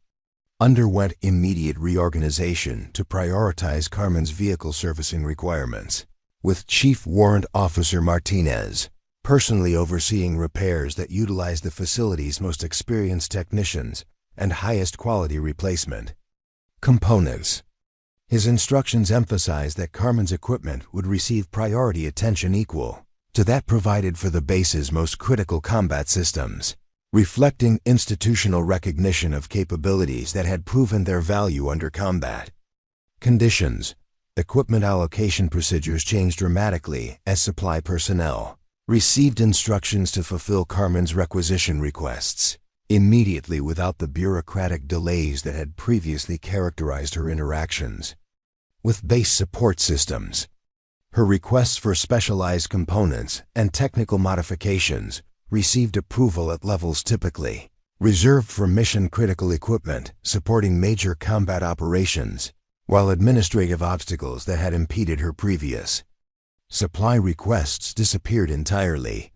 underwent immediate reorganization to prioritize Carmen's vehicle servicing requirements, with Chief Warrant Officer Martinez personally overseeing repairs that utilized the facility's most experienced technicians and highest quality replacement components. His instructions emphasized that Carmen's equipment would receive priority attention equal to that provided for the base's most critical combat systems, reflecting institutional recognition of capabilities that had proven their value under combat conditions. Equipment allocation procedures changed dramatically as supply personnel received instructions to fulfill Carmen's requisition requests immediately without the bureaucratic delays that had previously characterized her interactions with base support systems. Her requests for specialized components and technical modifications received approval at levels typically reserved for mission-critical equipment supporting major combat operations, while administrative obstacles that had impeded her previous supply requests disappeared entirely.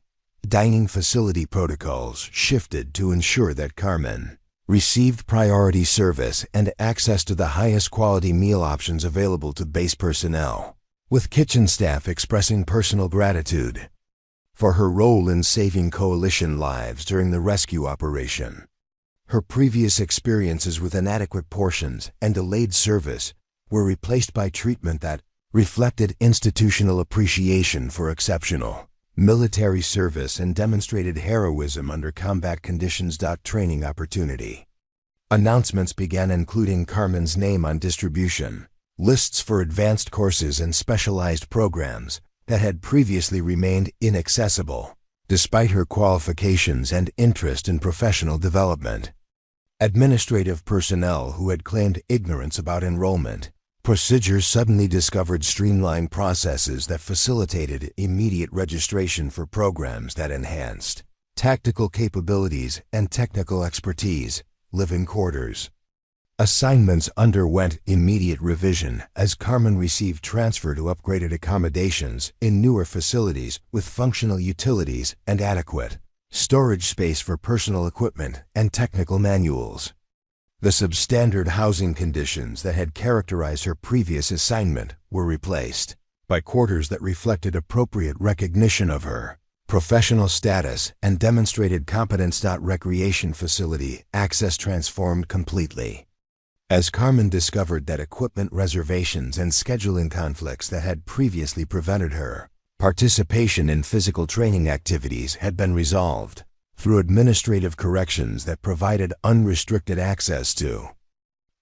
Dining facility protocols shifted to ensure that Carmen received priority service and access to the highest quality meal options available to base personnel, with kitchen staff expressing personal gratitude for her role in saving coalition lives during the rescue operation. Her previous experiences with inadequate portions and delayed service were replaced by treatment that reflected institutional appreciation for exceptional military service and demonstrated heroism under combat conditions. Training opportunity announcements began including Carmen's name on distribution lists for advanced courses and specialized programs that had previously remained inaccessible, despite her qualifications and interest in professional development. Administrative personnel who had claimed ignorance about enrollment procedures suddenly discovered streamlined processes that facilitated immediate registration for programs that enhanced tactical capabilities and technical expertise. Living quarters assignments underwent immediate revision as Carmen received transfer to upgraded accommodations in newer facilities with functional utilities and adequate storage space for personal equipment and technical manuals. The substandard housing conditions that had characterized her previous assignment were replaced by quarters that reflected appropriate recognition of her professional status and demonstrated competence. Recreation facility access transformed completely. As Carmen discovered that equipment reservations and scheduling conflicts that had previously prevented her participation in physical training activities had been resolved through administrative corrections that provided unrestricted access to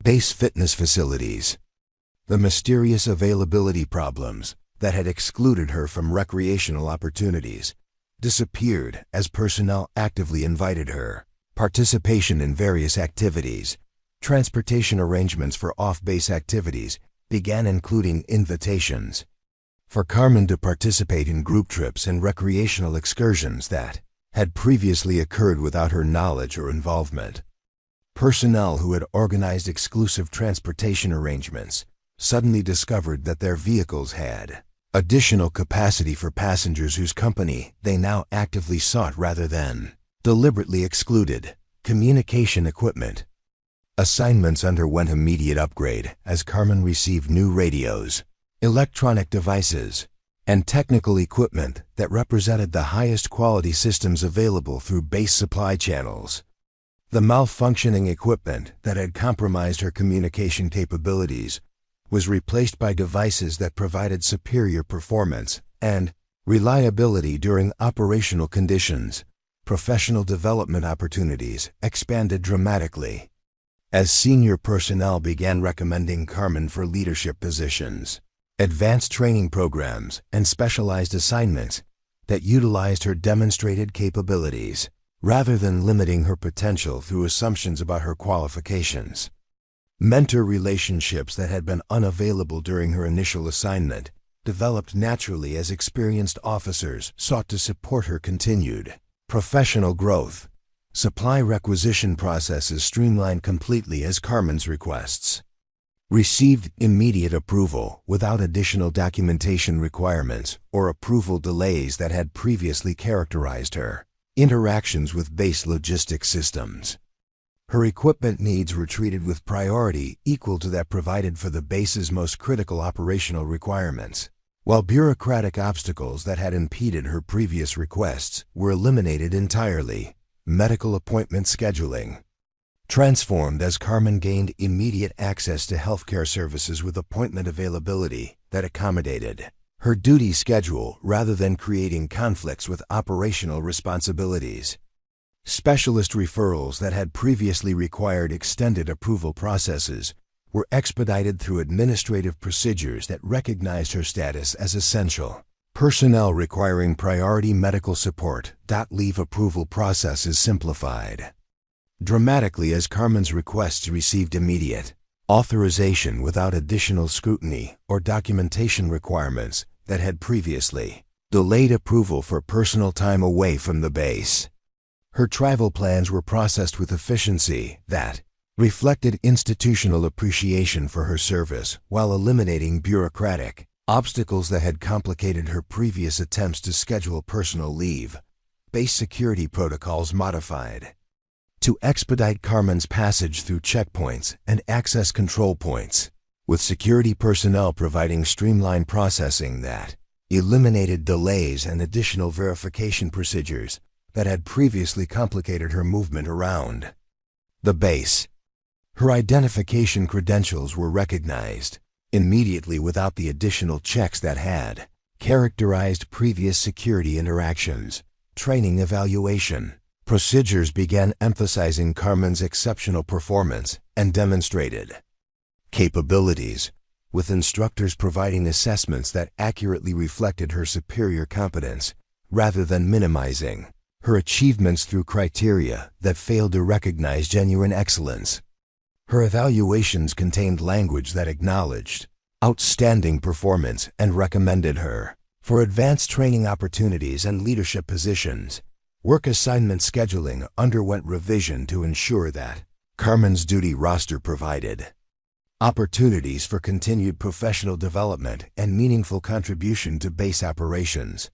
base fitness facilities. The mysterious availability problems that had excluded her from recreational opportunities disappeared as personnel actively invited her participation in various activities. Transportation arrangements for off-base activities began including invitations for Carmen to participate in group trips and recreational excursions that had previously occurred without her knowledge or involvement. Personnel who had organized exclusive transportation arrangements suddenly discovered that their vehicles had additional capacity for passengers whose company they now actively sought rather than deliberately excluded. Communication equipment assignments underwent immediate upgrade as Carmen received new radios, electronic devices, and technical equipment that represented the highest quality systems available through base supply channels. The malfunctioning equipment that had compromised her communication capabilities was replaced by devices that provided superior performance and reliability during operational conditions. Professional development opportunities expanded dramatically as senior personnel began recommending Carmen for leadership positions, advanced training programs, and specialized assignments that utilized her demonstrated capabilities, rather than limiting her potential through assumptions about her qualifications. Mentor relationships that had been unavailable during her initial assignment developed naturally as experienced officers sought to support her continued professional growth. Supply requisition processes streamlined completely as Carmen's requests received immediate approval without additional documentation requirements or approval delays that had previously characterized her interactions with base logistics systems. Her equipment needs were treated with priority equal to that provided for the base's most critical operational requirements, while bureaucratic obstacles that had impeded her previous requests were eliminated entirely. Medical appointment scheduling transformed as Carmen gained immediate access to healthcare services with appointment availability that accommodated her duty schedule rather than creating conflicts with operational responsibilities. Specialist referrals that had previously required extended approval processes were expedited through administrative procedures that recognized her status as essential. Personnel requiring priority medical support. Leave approval processes simplified dramatically as Carmen's requests received immediate authorization without additional scrutiny or documentation requirements that had previously delayed approval for personal time away from the base. Her travel plans were processed with efficiency that reflected institutional appreciation for her service while eliminating bureaucratic obstacles that had complicated her previous attempts to schedule personal leave. Base security protocols modified to expedite Carmen's passage through checkpoints and access control points, with security personnel providing streamlined processing that eliminated delays and additional verification procedures that had previously complicated her movement around the base. Her identification credentials were recognized immediately without the additional checks that had characterized previous security interactions. Training evaluation procedures began emphasizing Carmen's exceptional performance and demonstrated capabilities, with instructors providing assessments that accurately reflected her superior competence rather than minimizing her achievements through criteria that failed to recognize genuine excellence. Her evaluations contained language that acknowledged outstanding performance and recommended her for advanced training opportunities and leadership positions. Work assignment scheduling underwent revision to ensure that Carmen's duty roster provided opportunities for continued professional development and meaningful contribution to base operations,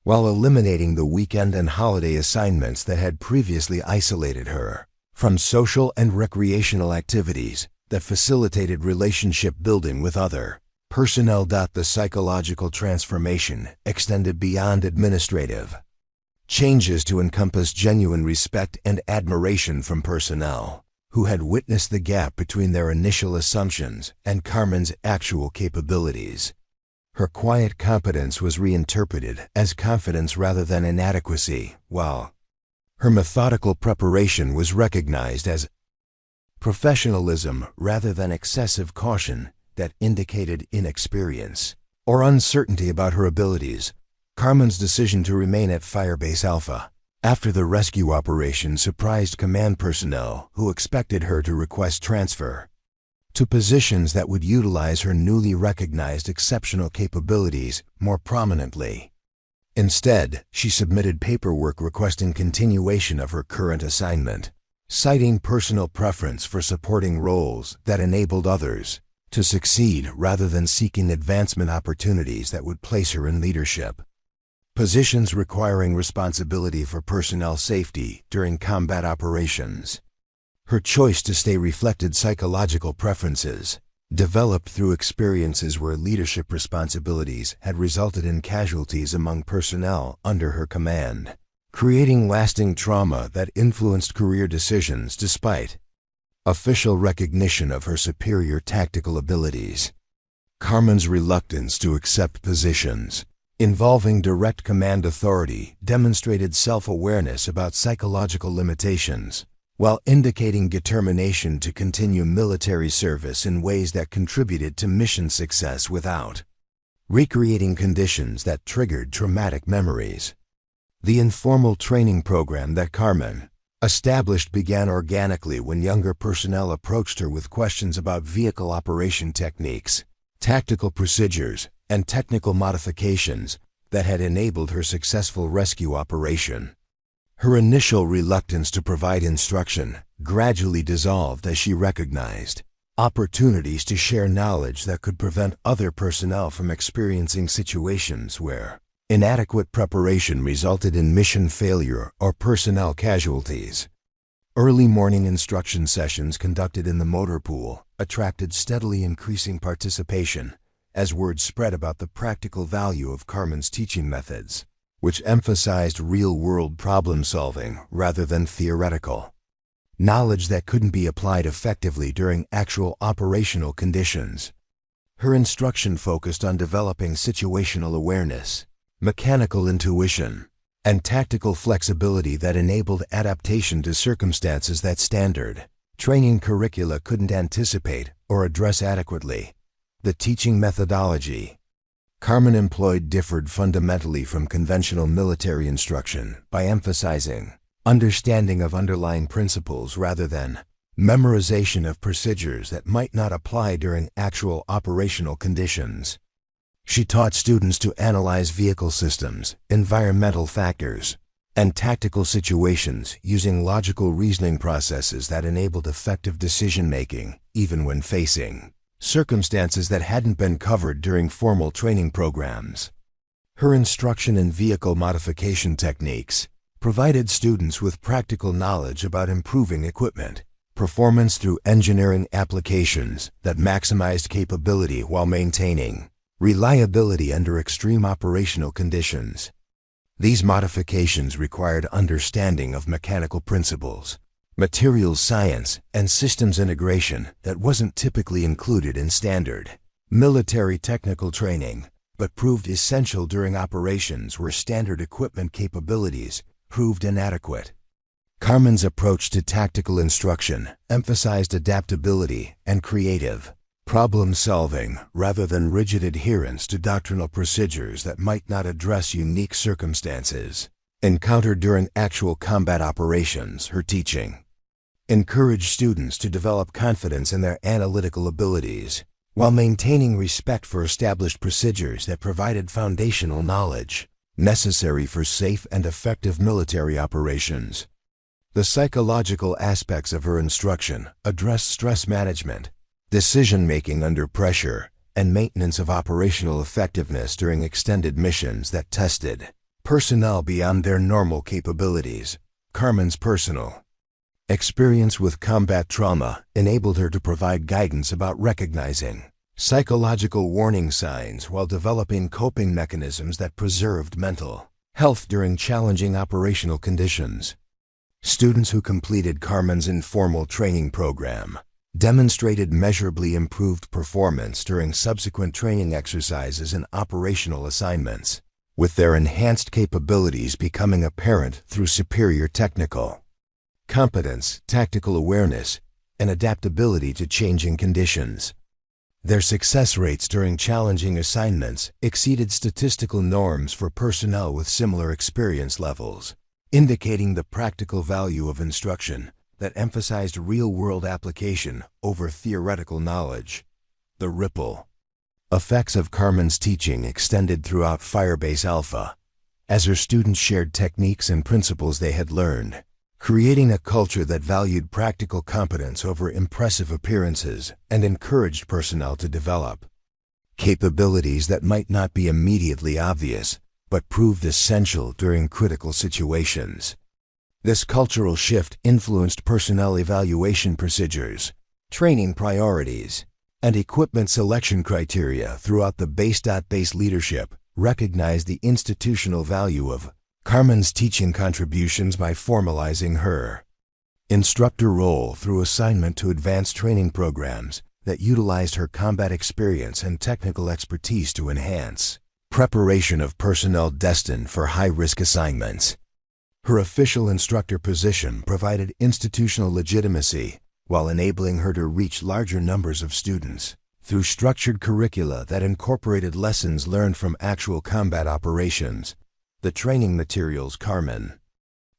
while eliminating the weekend and holiday assignments that had previously isolated her from social and recreational activities that facilitated relationship building with other personnel. The psychological transformation extended beyond administrative changes to encompass genuine respect and admiration from personnel who had witnessed the gap between their initial assumptions and Carmen's actual capabilities. Her quiet competence was reinterpreted as confidence rather than inadequacy, while her methodical preparation was recognized as professionalism rather than excessive caution that indicated inexperience or uncertainty about her abilities. Carmen's decision to remain at Firebase Alpha after the rescue operation surprised command personnel who expected her to request transfer to positions that would utilize her newly recognized exceptional capabilities more prominently. Instead, she submitted paperwork requesting continuation of her current assignment, citing personal preference for supporting roles that enabled others to succeed rather than seeking advancement opportunities that would place her in leadership positions requiring responsibility for personnel safety during combat operations. Her choice to stay reflected psychological preferences, developed through experiences where leadership responsibilities had resulted in casualties among personnel under her command, creating lasting trauma that influenced career decisions despite official recognition of her superior tactical abilities. Carmen's reluctance to accept positions involving direct command authority demonstrated self-awareness about psychological limitations, while indicating determination to continue military service in ways that contributed to mission success without recreating conditions that triggered traumatic memories. The informal training program that Carmen established began organically when younger personnel approached her with questions about vehicle operation techniques, tactical procedures, and technical modifications that had enabled her successful rescue operation. Her initial reluctance to provide instruction gradually dissolved as she recognized opportunities to share knowledge that could prevent other personnel from experiencing situations where inadequate preparation resulted in mission failure or personnel casualties. Early morning instruction sessions conducted in the motor pool attracted steadily increasing participation as word spread about the practical value of Carmen's teaching methods, which emphasized real-world problem-solving rather than theoretical knowledge that couldn't be applied effectively during actual operational conditions. Her instruction focused on developing situational awareness, mechanical intuition, and tactical flexibility that enabled adaptation to circumstances that standard training curricula couldn't anticipate or address adequately. The teaching methodology Carmen employed differed fundamentally from conventional military instruction by emphasizing understanding of underlying principles rather than memorization of procedures that might not apply during actual operational conditions. She taught students to analyze vehicle systems, environmental factors, and tactical situations using logical reasoning processes that enabled effective decision-making even when facing circumstances that hadn't been covered during formal training programs. Her instruction in vehicle modification techniques provided students with practical knowledge about improving equipment performance through engineering applications that maximized capability while maintaining reliability under extreme operational conditions. These modifications required understanding of mechanical principles, materials science, and systems integration that wasn't typically included in standard military technical training, but proved essential during operations where standard equipment capabilities proved inadequate. Carmen's approach to tactical instruction emphasized adaptability and creative problem-solving rather than rigid adherence to doctrinal procedures that might not address unique circumstances encountered during actual combat operations. Her teaching encouraged students to develop confidence in their analytical abilities while maintaining respect for established procedures that provided foundational knowledge necessary for safe and effective military operations. The psychological aspects of her instruction addressed stress management, decision-making under pressure, and maintenance of operational effectiveness during extended missions that tested personnel beyond their normal capabilities. Carmen's personal Experience with combat trauma enabled her to provide guidance about recognizing psychological warning signs while developing coping mechanisms that preserved mental health during challenging operational conditions. Students who completed Carmen's informal training program demonstrated measurably improved performance during subsequent training exercises and operational assignments, with their enhanced capabilities becoming apparent through superior technical competence, tactical awareness, and adaptability to changing conditions. Their success rates during challenging assignments exceeded statistical norms for personnel with similar experience levels, indicating the practical value of instruction that emphasized real-world application over theoretical knowledge. The ripple effects of Carmen's teaching extended throughout Firebase Alpha, as her students shared techniques and principles they had learned, creating a culture that valued practical competence over impressive appearances and encouraged personnel to develop capabilities that might not be immediately obvious, but proved essential during critical situations. This cultural shift influenced personnel evaluation procedures, training priorities, and equipment selection criteria throughout the base. Leadership recognized the institutional value of Carmen's teaching contributions by formalizing her instructor role through assignment to advanced training programs that utilized her combat experience and technical expertise to enhance preparation of personnel destined for high-risk assignments. Her official instructor position provided institutional legitimacy while enabling her to reach larger numbers of students through structured curricula that incorporated lessons learned from actual combat operations. The training materials Carmen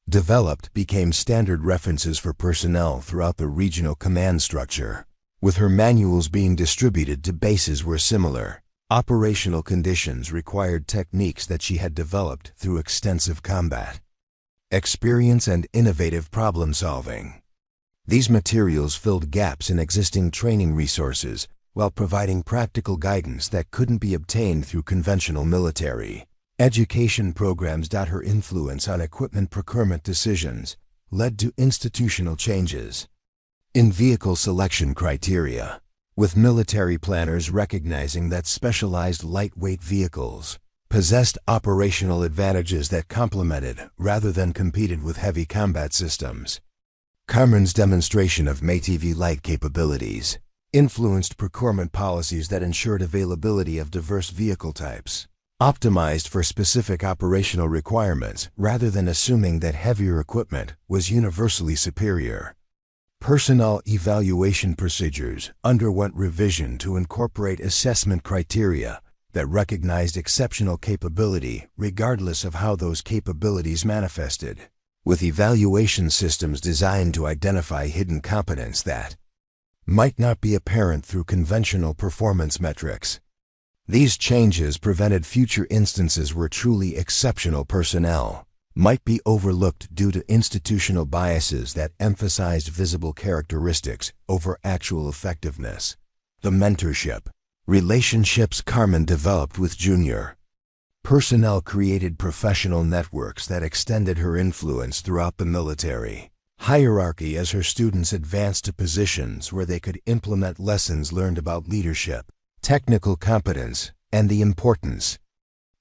developed became standard references for personnel throughout the regional command structure, with her manuals being distributed to bases where similar operational conditions required techniques that she had developed through extensive combat experience and innovative problem-solving. These materials filled gaps in existing training resources while providing practical guidance that couldn't be obtained through conventional military education programs. Her influence on equipment procurement decisions led to institutional changes in vehicle selection criteria, with military planners recognizing that specialized lightweight vehicles possessed operational advantages that complemented rather than competed with heavy combat systems. Carmen's demonstration of MATV light capabilities influenced procurement policies that ensured availability of diverse vehicle types, optimized for specific operational requirements rather than assuming that heavier equipment was universally superior. Personnel evaluation procedures underwent revision to incorporate assessment criteria that recognized exceptional capability regardless of how those capabilities manifested, with evaluation systems designed to identify hidden competence that might not be apparent through conventional performance metrics. These changes prevented future instances where truly exceptional personnel might be overlooked due to institutional biases that emphasized visible characteristics over actual effectiveness. The mentorship relationships Carmen developed with junior personnel created professional networks that extended her influence throughout the military hierarchy as her students advanced to positions where they could implement lessons learned about leadership, technical competence, and the importance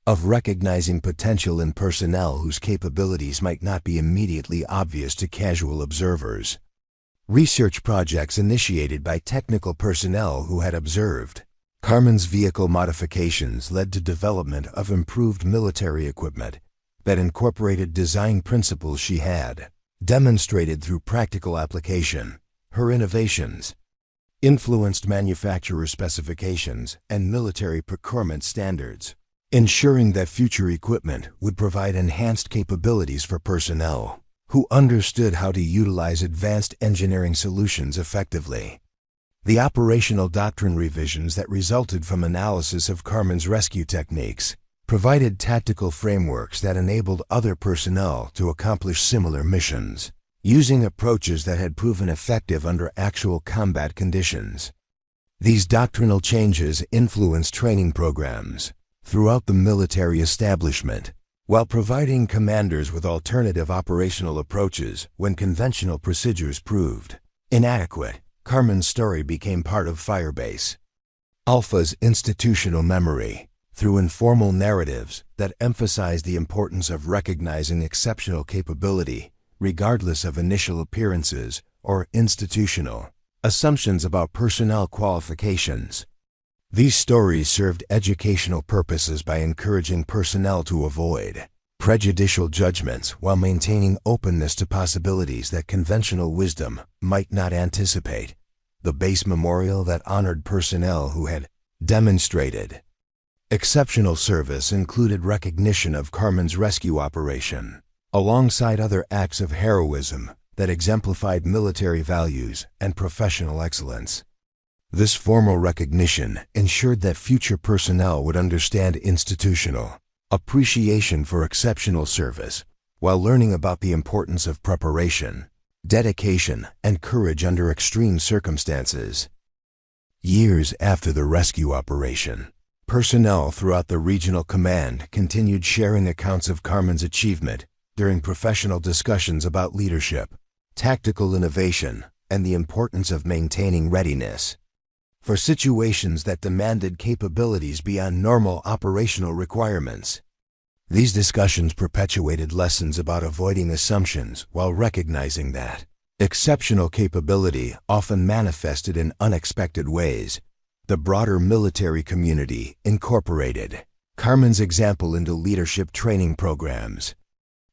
of recognizing potential in personnel whose capabilities might not be immediately obvious to casual observers. Research projects initiated by technical personnel who had observed Carmen's vehicle modifications led to development of improved military equipment that incorporated design principles she had demonstrated through practical application. Her innovations influenced manufacturer specifications and military procurement standards, ensuring that future equipment would provide enhanced capabilities for personnel who understood how to utilize advanced engineering solutions effectively. The operational doctrine revisions that resulted from analysis of Carmen's rescue techniques provided tactical frameworks that enabled other personnel to accomplish similar missions, using approaches that had proven effective under actual combat conditions. These doctrinal changes influenced training programs throughout the military establishment, while providing commanders with alternative operational approaches when conventional procedures proved inadequate. Carmen's story became part of Firebase Alpha's institutional memory through informal narratives that emphasize the importance of recognizing exceptional capability, regardless of initial appearances or institutional assumptions about personnel qualifications. These stories served educational purposes by encouraging personnel to avoid prejudicial judgments while maintaining openness to possibilities that conventional wisdom might not anticipate. The base memorial that honored personnel who had demonstrated exceptional service included recognition of Carmen's rescue operation, alongside other acts of heroism that exemplified military values and professional excellence. This formal recognition ensured that future personnel would understand institutional appreciation for exceptional service, while learning about the importance of preparation, dedication, and courage under extreme circumstances. Years after the rescue operation, personnel throughout the regional command continued sharing accounts of Carmen's achievement during professional discussions about leadership, tactical innovation, and the importance of maintaining readiness for situations that demanded capabilities beyond normal operational requirements. These discussions perpetuated lessons about avoiding assumptions while recognizing that exceptional capability often manifested in unexpected ways. The broader military community incorporated Carmen's example into leadership training programs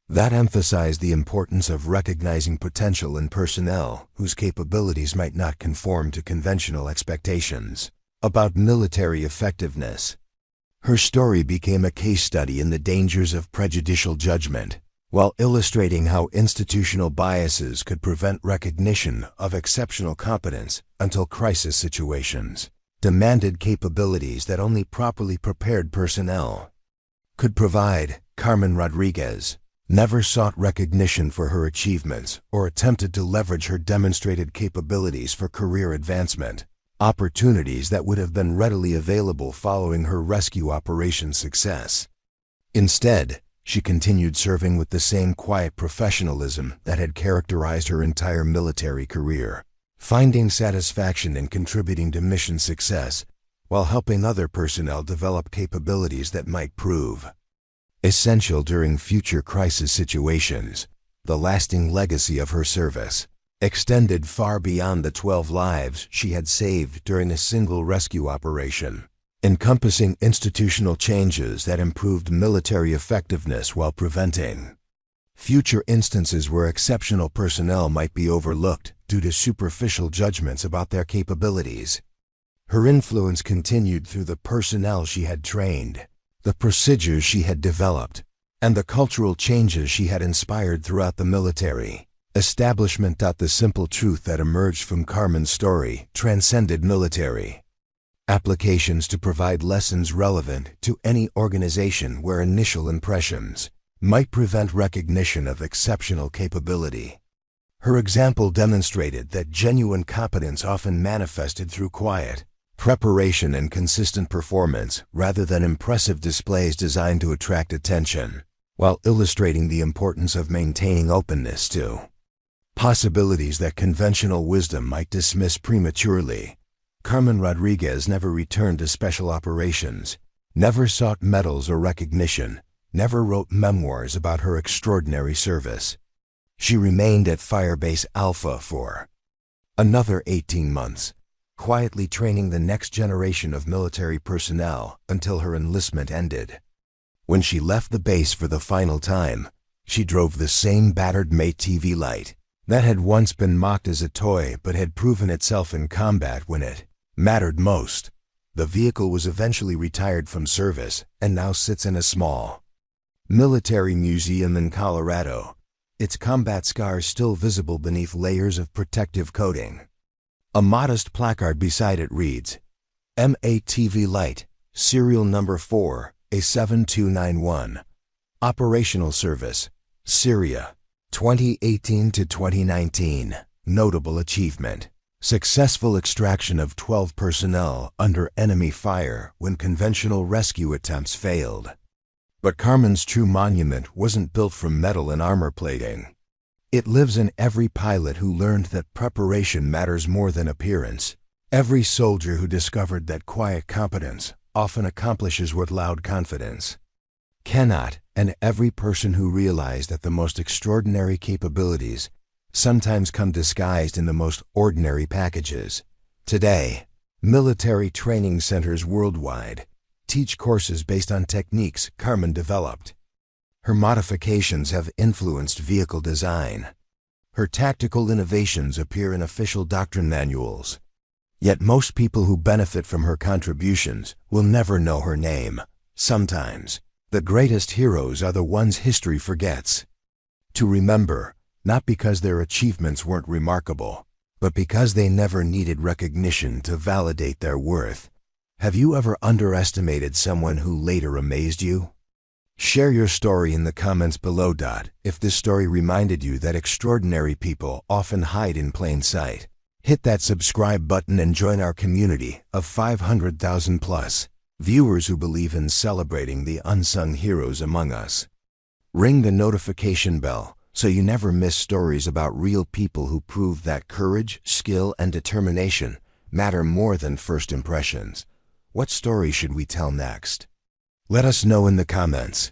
that emphasized the importance of recognizing potential in personnel whose capabilities might not conform to conventional expectations about military effectiveness. Her story became a case study in the dangers of prejudicial judgment, while illustrating how institutional biases could prevent recognition of exceptional competence until crisis situations demanded capabilities that only properly prepared personnel could provide. Carmen Rodriguez never sought recognition for her achievements or attempted to leverage her demonstrated capabilities for career advancement, opportunities that would have been readily available following her rescue operation's success. Instead, she continued serving with the same quiet professionalism that had characterized her entire military career, finding satisfaction in contributing to mission success while helping other personnel develop capabilities that might prove essential during future crisis situations. The lasting legacy of her service extended far beyond the 12 lives she had saved during a single rescue operation, encompassing institutional changes that improved military effectiveness while preventing future instances where exceptional personnel might be overlooked due to superficial judgments about their capabilities. Her influence continued through the personnel she had trained, the procedures she had developed, and the cultural changes she had inspired throughout the military establishment. The simple truth that emerged from Carmen's story transcended military applications to provide lessons relevant to any organization where initial impressions might prevent recognition of exceptional capability. Her example demonstrated that genuine competence often manifested through quiet preparation and consistent performance rather than impressive displays designed to attract attention, while illustrating the importance of maintaining openness to possibilities that conventional wisdom might dismiss prematurely. Carmen Rodriguez never returned to special operations, never sought medals or recognition, never wrote memoirs about her extraordinary service. She remained at Firebase Alpha for another 18 months, quietly training the next generation of military personnel until her enlistment ended. When she left the base for the final time, she drove the same battered Mate TV Lite that had once been mocked as a toy but had proven itself in combat when it mattered most. The vehicle was eventually retired from service and now sits in a small military museum in Colorado, its combat scars still visible beneath layers of protective coating. A modest placard beside it reads, M8TV Lite, serial number 4A7291, operational service, Syria, 2018 to 2019, notable achievement, successful extraction of 12 personnel under enemy fire when conventional rescue attempts failed. But Carmen's true monument wasn't built from metal and armor plating. It lives in every pilot who learned that preparation matters more than appearance. Every soldier who discovered that quiet competence often accomplishes with loud confidence cannot, and every person who realized that the most extraordinary capabilities sometimes come disguised in the most ordinary packages. Today, military training centers worldwide teach courses based on techniques Carmen developed. Her modifications have influenced vehicle design. Her tactical innovations appear in official doctrine manuals. Yet most people who benefit from her contributions will never know her name. Sometimes, the greatest heroes are the ones history forgets to remember, not because their achievements weren't remarkable, but because they never needed recognition to validate their worth. Have you ever underestimated someone who later amazed you? Share your story in the comments below. If this story reminded you that extraordinary people often hide in plain sight, hit that subscribe button and join our community of 500,000 plus viewers who believe in celebrating the unsung heroes among us. Ring the notification bell so you never miss stories about real people who prove that courage, skill, and determination matter more than first impressions. What story should we tell next? Let us know in the comments.